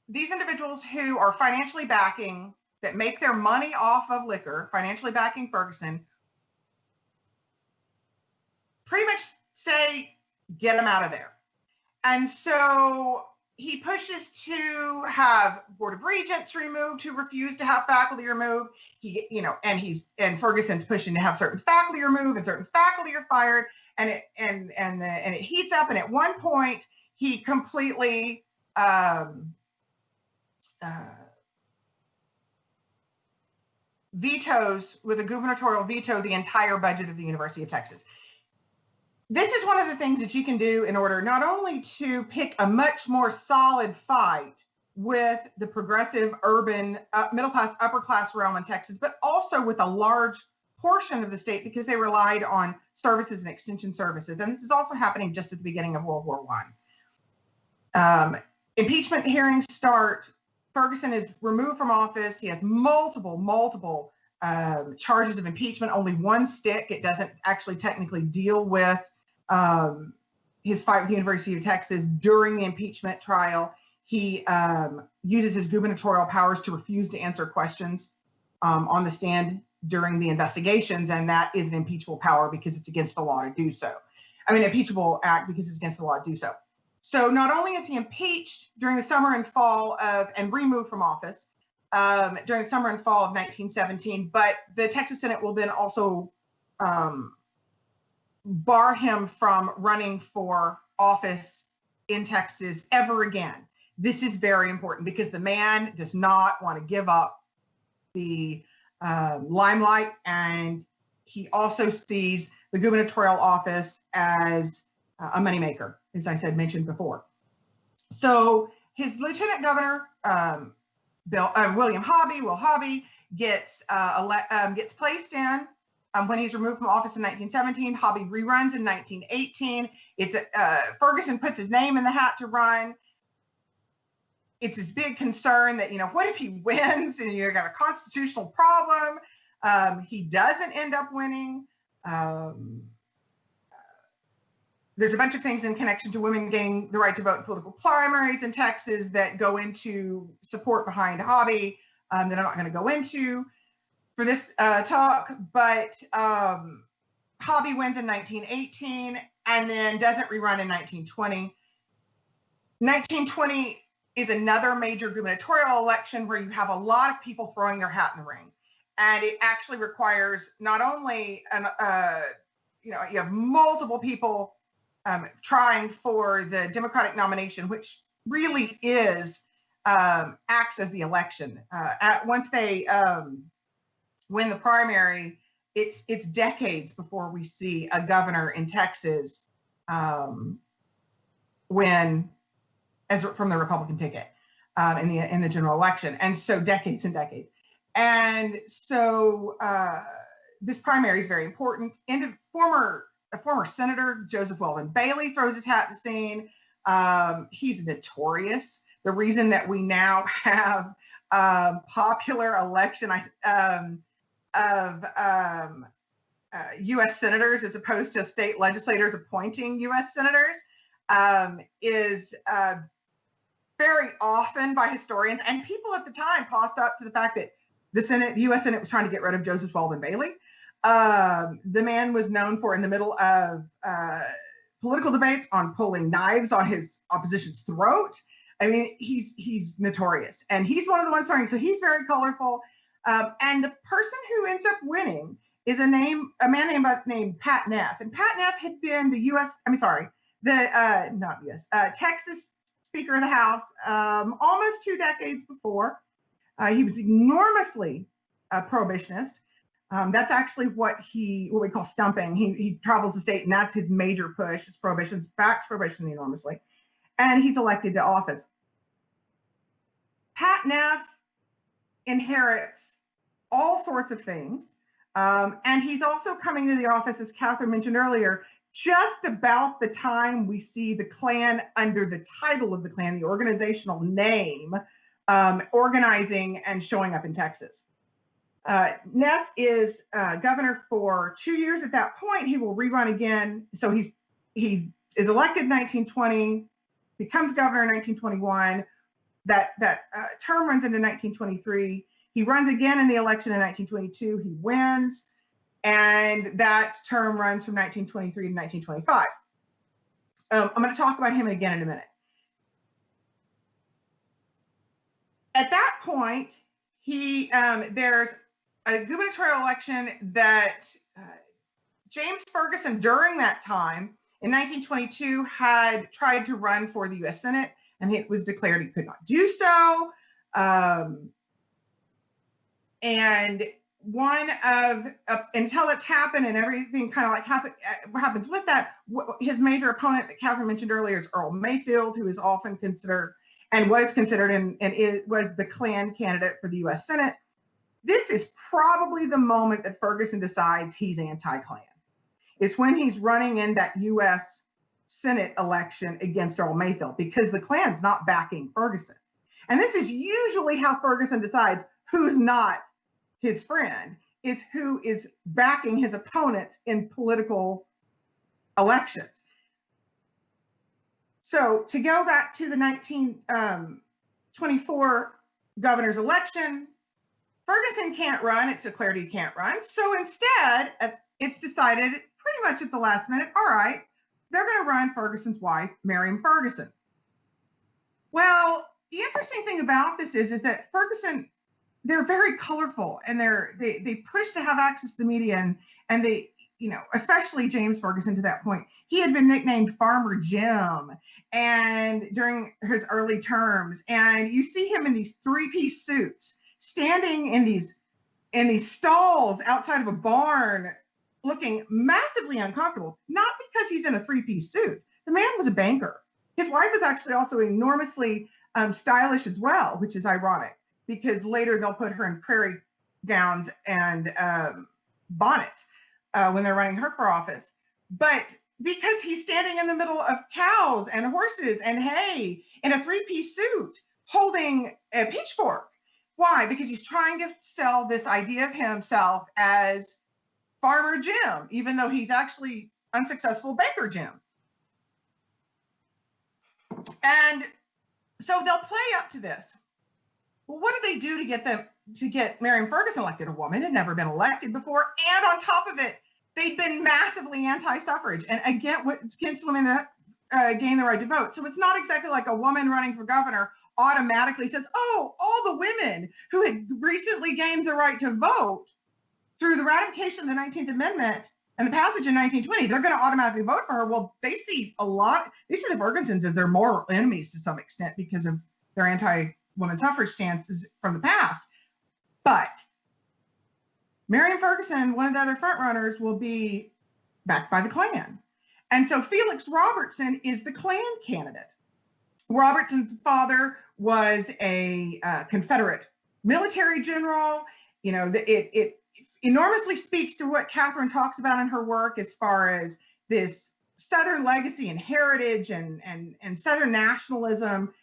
Speaker 3: these individuals who are financially backing, that make their money off of liquor, financially backing Ferguson, pretty much say, get them out of there. And so he pushes to have Board of Regents removed who refuse to have faculty removed. And Ferguson's pushing to have certain faculty removed, and certain faculty are fired, and it heats up. And at one point, he completely vetoes, with a gubernatorial veto, the entire budget of the University of Texas. This is one of the things that you can do in order not only to pick a much more solid fight with the progressive, urban, middle class, upper class realm in Texas, but also with a large portion of the state, because they relied on services and extension services. And this is also happening just at the beginning of World War I. Impeachment hearings start. Ferguson is removed from office. He has multiple charges of impeachment, only one stick. It doesn't actually technically deal with his fight with the University of Texas during the impeachment trial. He uses his gubernatorial powers to refuse to answer questions on the stand during the investigations, and that is an impeachable power because it's against the law to do so. I mean, impeachable act because it's against the law to do so. So not only is he impeached during the summer and fall and removed from office during the summer and fall of 1917, but the Texas Senate will then also bar him from running for office in Texas ever again. This is very important because the man does not want to give up the limelight, and he also sees the gubernatorial office as a moneymaker, as I mentioned before. So his lieutenant governor, Will Hobby, gets placed in when he's removed from office in 1917. Hobby reruns in 1918. Ferguson puts his name in the hat to run. It's this big concern that, what if he wins and you've got a constitutional problem? He doesn't end up winning. There's a bunch of things in connection to women gaining the right to vote in political primaries in Texas that go into support behind Hobby that I'm not going to go into for this talk. But Hobby wins in 1918 and then doesn't rerun in 1920. 1920 is another major gubernatorial election where you have a lot of people throwing their hat in the ring. And it actually requires not only, you have multiple people trying for the Democratic nomination, which really acts as the election. Once they win the primary, it's decades before we see a governor in Texas win from the Republican ticket in the general election, and so decades and decades. And so this primary is very important. And a former senator, Joseph Weldon Bailey, throws his hat in the scene. He's notorious. The reason that we now have popular election of U.S. senators as opposed to state legislators appointing U.S. senators is very often by historians and people at the time tossed up to the fact that the U.S. Senate was trying to get rid of Joseph Weldon Bailey. The man was known for, in the middle of political debates, on pulling knives on his opposition's throat. I mean, he's notorious, and he's one of the ones starting. So he's very colorful. And the person who ends up winning is a man named Pat Neff. And Pat Neff had been Texas Speaker of the House almost 2 decades before. He was enormously prohibitionist. That's actually what we call stumping. He travels the state, and that's his major push. His prohibition backs prohibition enormously, and he's elected to office. Pat Neff inherits all sorts of things, and he's also coming to the office, as Katherine mentioned earlier, just about the time we see the Klan, under the title of the Klan, the organizational name, organizing and showing up in Texas. Neff is governor for 2 years at that point. He will rerun again. So he is elected in 1920, becomes governor in 1921. That term runs into 1923. He runs again in the election in 1922. He wins, and that term runs from 1923 to 1925. I'm going to talk about him again in a minute. At that point, there's a gubernatorial election that James Ferguson, during that time in 1922, had tried to run for the U.S. Senate, and it was declared he could not do so. And until it's happened and everything kind of like happens with that, his major opponent that Katherine mentioned earlier is Earl Mayfield, who is often considered and was considered and it was the Klan candidate for the U.S. Senate. This is probably the moment that Ferguson decides he's anti-Klan. It's when he's running in that U.S. Senate election against Earl Mayfield, because the Klan's not backing Ferguson. And this is usually how Ferguson decides who's not his friend, is who is backing his opponents in political elections. So to go back to the 1924 governor's election, Ferguson can't run. It's declared he can't run. So instead, it's decided pretty much at the last minute, all right, they're going to run Ferguson's wife, Marion Ferguson. Well, the interesting thing about this is that Ferguson, they're very colorful, and they push to have access to the media, and they, especially James Ferguson to that point, he had been nicknamed Farmer Jim and during his early terms. And you see him in these three-piece suits, standing in these stalls outside of a barn, looking massively uncomfortable, not because he's in a three-piece suit. The man was a banker. His wife was actually also enormously stylish as well, which is ironic, because later they'll put her in prairie gowns and bonnets when they're running her for office. But because he's standing in the middle of cows and horses and hay in a three-piece suit holding a pitchfork. Why? Because he's trying to sell this idea of himself as Farmer Jim, even though he's actually unsuccessful Banker Jim. And so they'll play up to this. Well, what do they do to get Marion Ferguson elected? A woman had never been elected before, and on top of it, they'd been massively anti-suffrage and against women that gain the right to vote. So it's not exactly like a woman running for governor automatically says, oh, all the women who had recently gained the right to vote through the ratification of the 19th Amendment and the passage in 1920, they're going to automatically vote for her. Well, they see the Fergusons as their moral enemies to some extent because of their anti-woman suffrage stances from the past. But Marion Ferguson, one of the other frontrunners, will be backed by the Klan. And so Felix Robertson is the Klan candidate. Robertson's father was a Confederate military general. It enormously speaks to what Katherine talks about in her work as far as this Southern legacy and heritage and Southern nationalism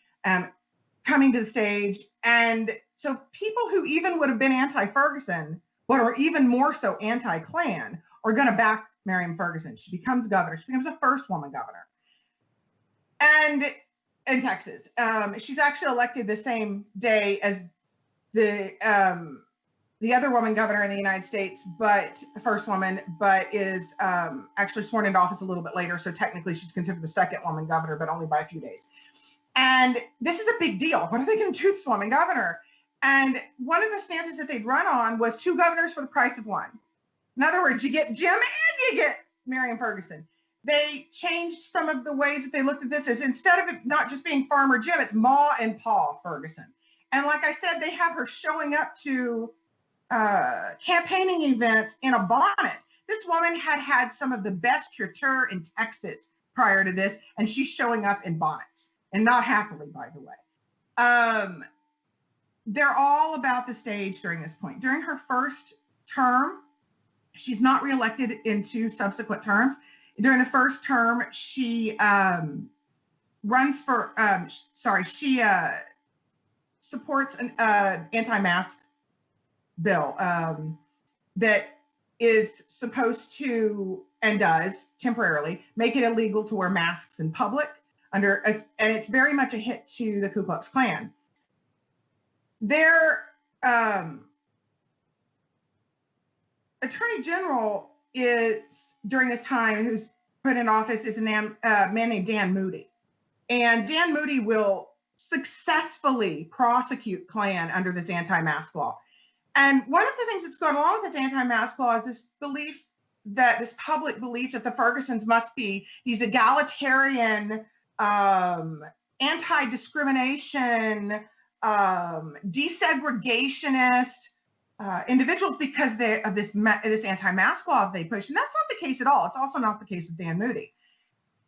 Speaker 3: coming to the stage. And so people who even would have been anti-Ferguson, but are even more so anti-Klan, are going to back Marion Ferguson. She becomes governor. She becomes the first woman governor. And in Texas, she's actually elected the same day as the other woman governor in the United States, but the first woman, but is actually sworn into office a little bit later. So technically she's considered the second woman governor, but only by a few days. And this is a big deal. What are they going to do with this woman governor? And one of the stances that they'd run on was 2 governors for the price of 1. In other words, you get Jim and you get Marion Ferguson. They changed some of the ways that they looked at this as, instead of it not just being Farmer Jim, it's Ma and Pa Ferguson. And like I said, they have her showing up to campaigning events in a bonnet. This woman had some of the best couture in Texas prior to this, and she's showing up in bonnets, and not happily, by the way. They're all about the stage during this point. During her first term, she's not reelected into subsequent terms. During the first term, she supports an anti-mask bill that is supposed to, and does temporarily, make it illegal to wear masks in public and it's very much a hit to the Ku Klux Klan. Their Attorney General is, during this time, who's put in office, is a man named Dan Moody. And Dan Moody will successfully prosecute Klan under this anti-mask law. And one of the things that's going along with this anti-mask law is this belief that, this public belief that the Fergusons must be these egalitarian, anti-discrimination, desegregationist individuals because of this anti-mask law that they push. And that's not the case at all. It's also not the case with Dan Moody.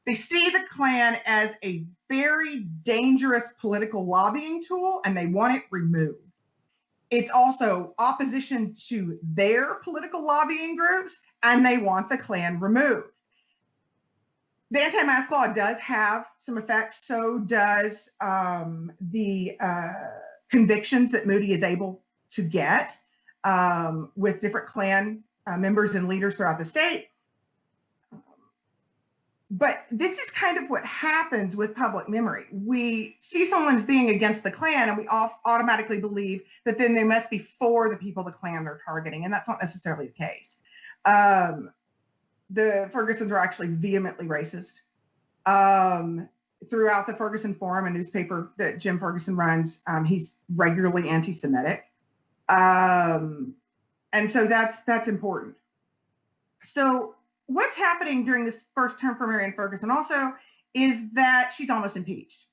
Speaker 3: They see the Klan as a very dangerous political lobbying tool, and they want it removed. It's also opposition to their political lobbying groups, and they want the Klan removed. The anti-mask law does have some effects. So does the convictions that Moody is able to get with different Klan members and leaders throughout the state. But this is kind of what happens with public memory. We see someone as being against the Klan, and we automatically believe that then they must be for the people the Klan are targeting, and that's not necessarily the case. The Fergusons are actually vehemently racist. Throughout the Ferguson Forum, a newspaper that Jim Ferguson runs, he's regularly anti-Semitic. And so that's important. So what's happening during this first term for Marion Ferguson also is that she's almost impeached.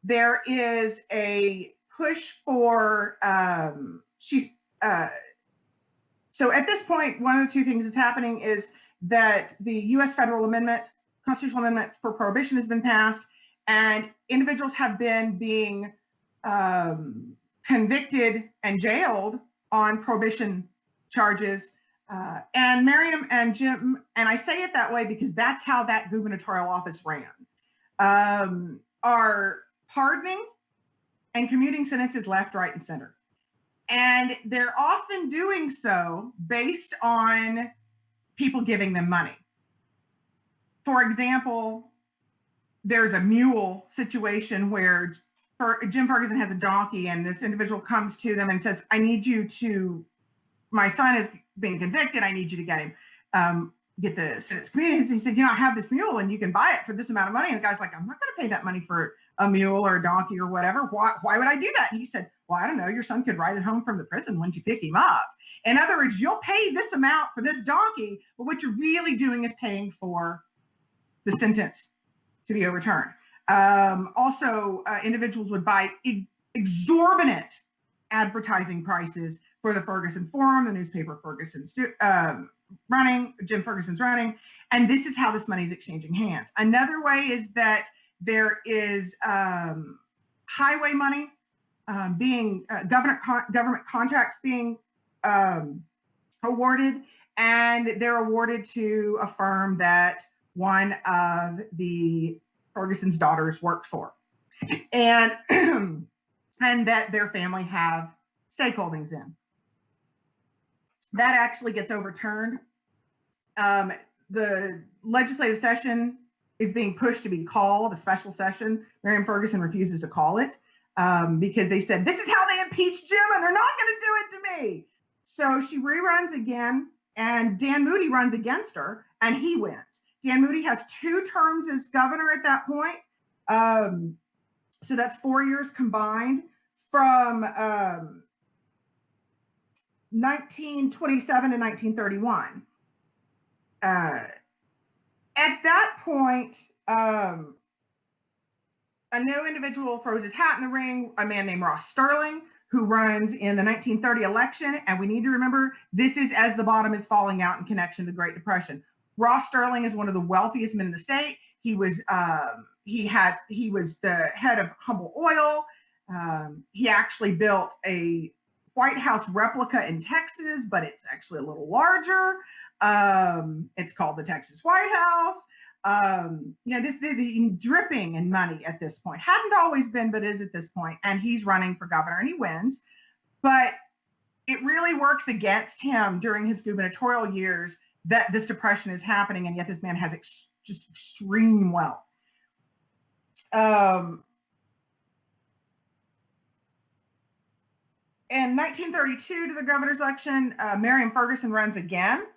Speaker 3: There is a push for, so at this point, one of the two things that's happening is that the U.S. federal amendment, constitutional amendment for prohibition has been passed, and individuals have been being convicted and jailed on prohibition charges. And Miriam and Jim, and I say it that way because that's how that gubernatorial office ran, are pardoning and commuting sentences left, right, and center. And they're often doing so based on people giving them money. For example, there's a mule situation where Jim Ferguson has a donkey, and this individual comes to them and says, I need you to, my son is being convicted, I need you to get him, get the sentence commuted. He said, I have this mule and you can buy it for this amount of money. And the guy's like, I'm not going to pay that money for a mule or a donkey or whatever. Why would I do that? And he said, well, I don't know, your son could ride it home from the prison once you pick him up. In other words, you'll pay this amount for this donkey, but what you're really doing is paying for the sentence to be overturned. Also, individuals would buy exorbitant advertising prices for the Ferguson Forum, the newspaper Ferguson's running, Jim Ferguson's running, and this is how this money is exchanging hands. Another way is that there is highway money being, government contracts being awarded, and they're awarded to a firm that one of the Ferguson's daughters worked for, and and that their family have stakeholdings in. That actually gets overturned. The legislative session is being pushed to be called a special session. Marion Ferguson refuses to call it because they said, this is how they impeached Jim and they're not going to do it to me. So she reruns again, and Dan Moody runs against her, and he wins. Dan Moody has 2 terms as governor at that point. So that's 4 years combined from 1927 to 1931. At that point, a new individual throws his hat in the ring, a man named Ross Sterling, who runs in the 1930 election. And we need to remember, this is as the bottom is falling out in connection to the Great Depression. Ross Sterling is one of the wealthiest men in the state. He was he was the head of Humble Oil. He actually built a White House replica in Texas, but it's actually a little larger. It's called the Texas White House. The dripping in money at this point. Hadn't always been, but is at this point. And he's running for governor, and he wins. But it really works against him during his gubernatorial years that this depression is happening, and yet this man has just extreme wealth. In 1932, to the governor's election, Marion Ferguson runs again.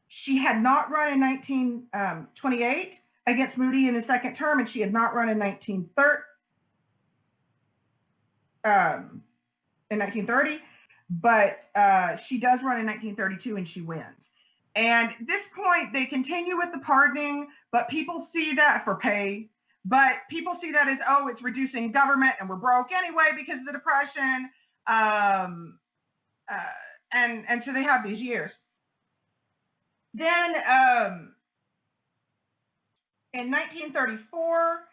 Speaker 3: She had not run in 1928 against Moody in his second term, and she had not run in 1930, but she does run in 1932 and she wins. And at this point, they continue with the pardoning, but people see that for pay. But people see that as, oh, it's reducing government and we're broke anyway because of the Depression. And so they have these years. Then in 1934,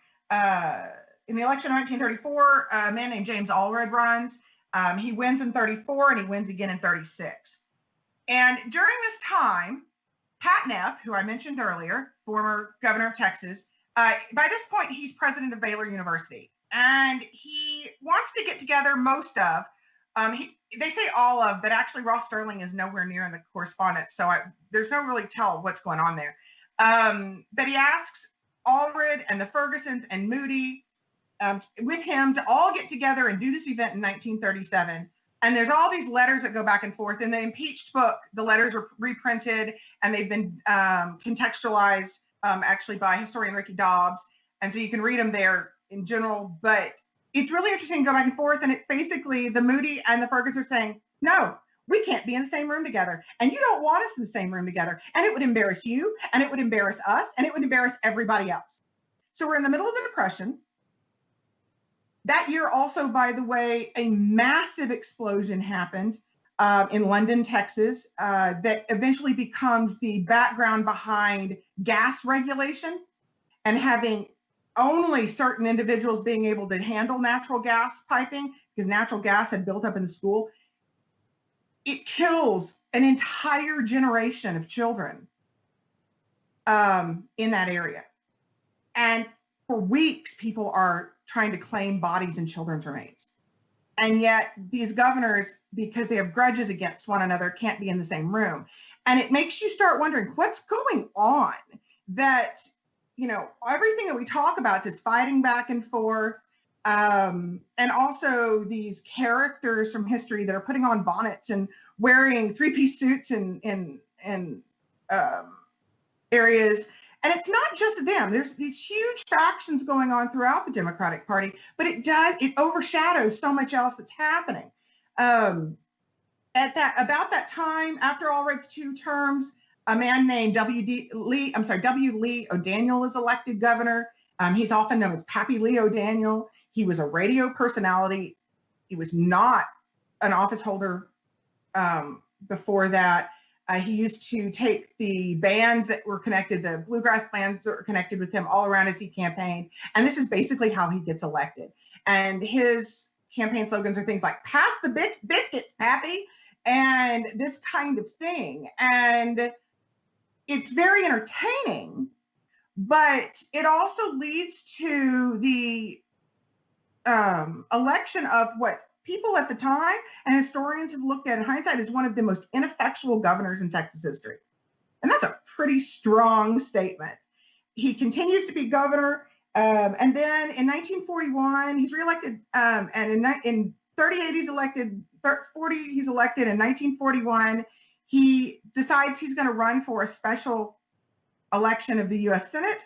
Speaker 3: in the election of 1934, a man named James Allred runs. He wins in 34 and he wins again in 36. And during this time, Pat Neff, who I mentioned earlier, former governor of Texas, by this point, he's president of Baylor University, and he wants to get together they say all of, but actually Ross Sterling is nowhere near in the correspondence, so there's no really tell what's going on there. But he asks Allred and the Fergusons and Moody with him to all get together and do this event in 1937. And there's all these letters that go back and forth. In the impeached book, the letters are reprinted and they've been contextualized actually by historian Ricky Dobbs. And so you can read them there in general, but it's really interesting to go back and forth. And it's basically the Moody and the Fergusons are saying, no, we can't be in the same room together. And you don't want us in the same room together. And it would embarrass you, and it would embarrass us, and it would embarrass everybody else. So we're in the middle of the Depression. That year also, by the way, a massive explosion happened in London, Texas, that eventually becomes the background behind gas regulation and having only certain individuals being able to handle natural gas piping because natural gas had built up in the school. It kills an entire generation of children in that area. And for weeks, people are trying to claim bodies and children's remains. And yet these governors, because they have grudges against one another, can't be in the same room. And it makes you start wondering what's going on, that, you know, everything that we talk about is fighting back and forth. And also these characters from history that are putting on bonnets and wearing three-piece suits in areas. And it's not just them. There's these huge factions going on throughout the Democratic Party, but it overshadows so much else that's happening. About that time, after Allred's 2 terms, a man named W. Lee O'Daniel is elected governor. He's often known as Pappy Lee O'Daniel. He was a radio personality. He was not an office holder before that. He used to take the bands that were connected, the bluegrass bands that were connected with him all around as he campaigned. And this is basically how he gets elected. And his campaign slogans are things like, pass the biscuits, Pappy, and this kind of thing. And it's very entertaining, but it also leads to the election of what people at the time and historians have looked at in hindsight as one of the most ineffectual governors in Texas history. And that's a pretty strong statement. He continues to be governor. And then in 1941, he's reelected. And in 38, he's elected. 40, he's elected. In 1941, he decides he's going to run for a special election of the U.S. Senate.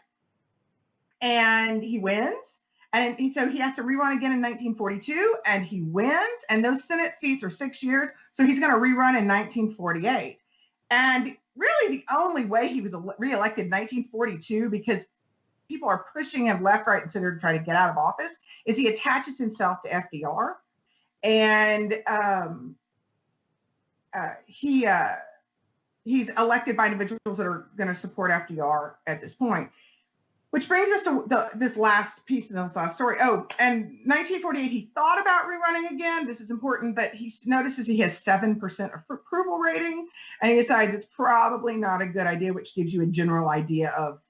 Speaker 3: And he wins. And so he has to rerun again in 1942, and he wins. And those Senate seats are 6 years, so he's going to rerun in 1948. And really, the only way he was reelected in 1942, because people are pushing him left, right, and center to try to get out of office, is he attaches himself to FDR, and he's elected by individuals that are going to support FDR at this point. Which brings us to this last piece of this last story. Oh, and 1948, he thought about rerunning again. This is important, but he notices he has 7% approval rating, and he decides it's probably not a good idea, which gives you a general idea of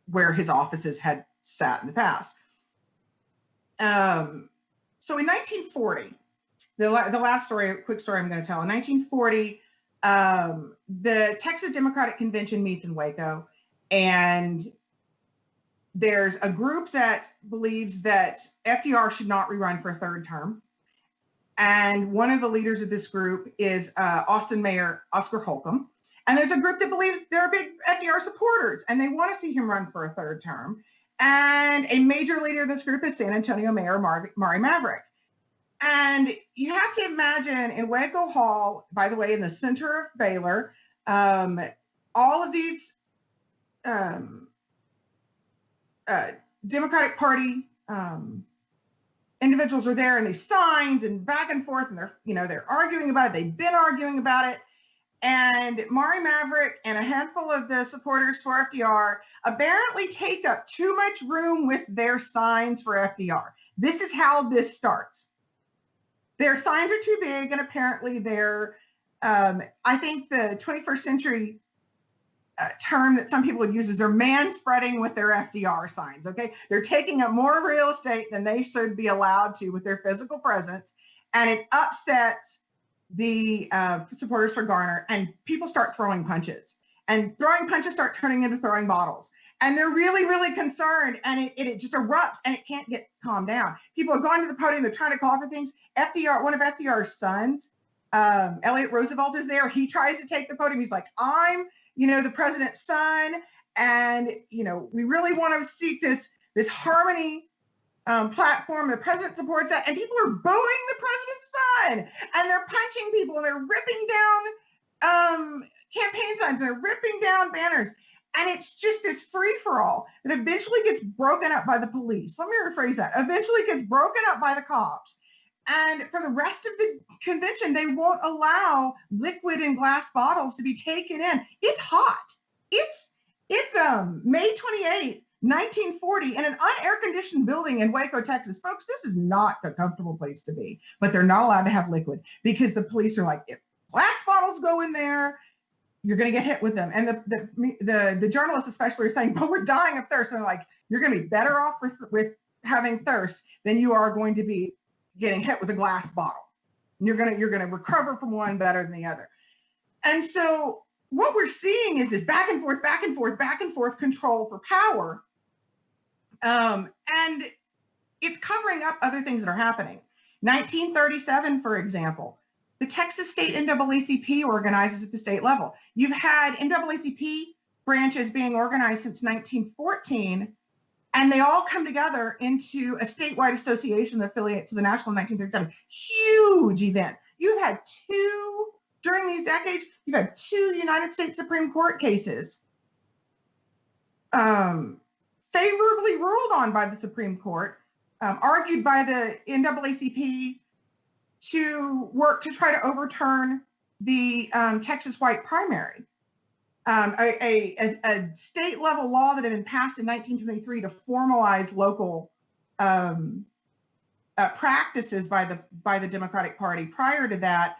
Speaker 3: where his offices had sat in the past. So in 1940, the last story, quick story I'm going to tell. In 1940, the Texas Democratic Convention meets in Waco, and there's a group that believes that FDR should not rerun for a third term. And one of the leaders of this group is Austin Mayor Oscar Holcomb. And there's a group that believes they're big FDR supporters and they want to see him run for a third term. And a major leader of this group is San Antonio Mayor Mari Maverick. And you have to imagine in Waco Hall, by the way, in the center of Baylor, all of these Democratic Party individuals are there, and they signed and back and forth, and they're arguing about it. They've been arguing about it. And Mari Maverick and a handful of the supporters for FDR apparently take up too much room with their signs for FDR. This is how this starts. Their signs are too big, and apparently they're, I think the 21st century term that some people would use is they're man-spreading with their FDR signs, okay? They're taking up more real estate than they should be allowed to with their physical presence, and it upsets the supporters for Garner, and people start throwing punches. And throwing punches start turning into throwing bottles. And they're really, really concerned, and it just erupts, and it can't get calmed down. People are going to the podium, they're trying to call for things. FDR, one of FDR's sons, Elliot Roosevelt, is there. He tries to take the podium. He's like, I'm, the president's son, and, we really want to seek this harmony platform. The president supports that, and people are booing the president's son, and they're punching people, and they're ripping down campaign signs, they're ripping down banners. And it's just this free-for-all that eventually gets broken up by the police. Let me rephrase that. Eventually gets broken up by the cops. And for the rest of the convention, they won't allow liquid and glass bottles to be taken in. It's hot. It's May 28th, 1940, in an unair-conditioned building in Waco, Texas. Folks, this is not a comfortable place to be, but they're not allowed to have liquid because the police are like, if glass bottles go in there, you're going to get hit with them. And the journalists especially are saying, but we're dying of thirst. And they're like, you're going to be better off with having thirst than you are going to be getting hit with a glass bottle. And you're going to recover from one better than the other. And so what we're seeing is this back and forth, back and forth, back and forth control for power. And it's covering up other things that are happening. 1937, for example, the Texas State NAACP organizes at the state level. You've had NAACP branches being organized since 1914, and they all come together into a statewide association that affiliates to the national in 1937. Huge event. You've had during these decades, you've had 2 United States Supreme Court cases favorably ruled on by the Supreme Court, argued by the NAACP to work to try to overturn the Texas white primary, a state level law that had been passed in 1923 to formalize local practices by the Democratic Party prior to that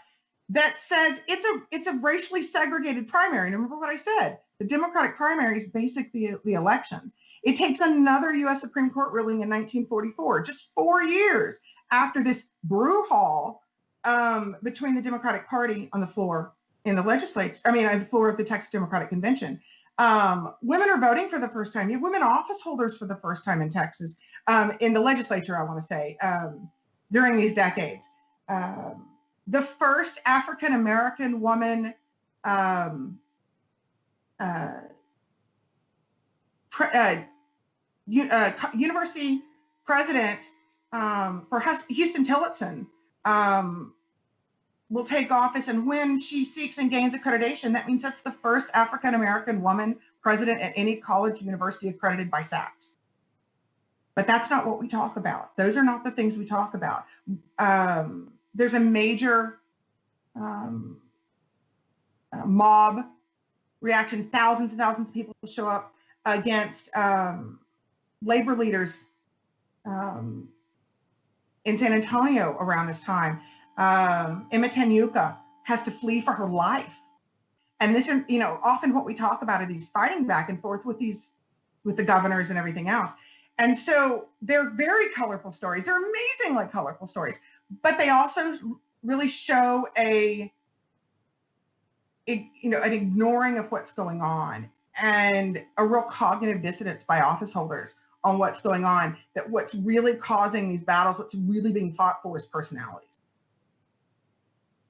Speaker 3: says it's a racially segregated primary. And remember what I said, the Democratic primary is basically the election. It takes another U.S. Supreme Court ruling in 1944, just 4 years after this brouhaha between the Democratic Party on the floor in the legislature, on the floor of the Texas Democratic Convention. Women are voting for the first time. You have women office holders for the first time in Texas, in the legislature, I want to say, during these decades. The first African-American woman university president for Houston Tillotson will take office, and when she seeks and gains accreditation, that means that's the first African-American woman president at any college or university accredited by SACS. But that's not what we talk about. Those are not the things we talk about. There's a major mob reaction. Thousands and thousands of people show up against labor leaders in San Antonio around this time. Emma Tenuka has to flee for her life. And this is, often what we talk about are these fighting back and forth with the governors and everything else. And so they're very colorful stories. They're amazingly colorful stories, but they also really show an ignoring of what's going on and a real cognitive dissonance by office holders on what's going on, that what's really causing these battles, what's really being fought for is personalities.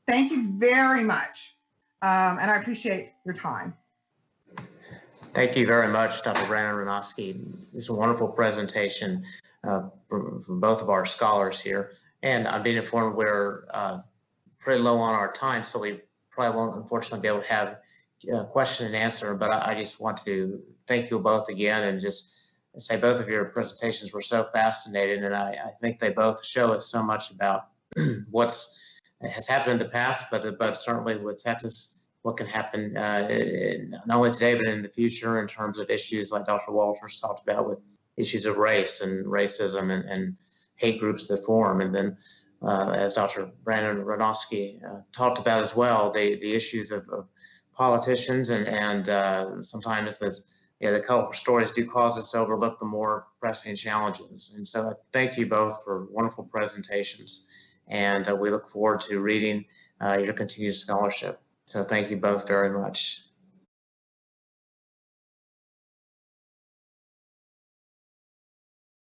Speaker 3: Thank you very much. And I appreciate your time.
Speaker 1: Thank you very much, Dr. Brannon, Wranosky. It's a wonderful presentation from both of our scholars here. And I'm being informed we're pretty low on our time, so we probably won't, unfortunately, be able to have question and answer. But I just want to thank you both again and just say both of your presentations were so fascinating. And I think they both show us so much about has happened in the past, but certainly with Texas, what can happen not only today, but in the future in terms of issues like Dr. Walters talked about with issues of race and racism and hate groups that form. And then as Dr. Brannon Wranosky talked about as well, the issues of politicians and sometimes the colorful stories do cause us to overlook the more pressing challenges. And so thank you both for wonderful presentations. And we look forward to reading your continued scholarship. So thank you both very much.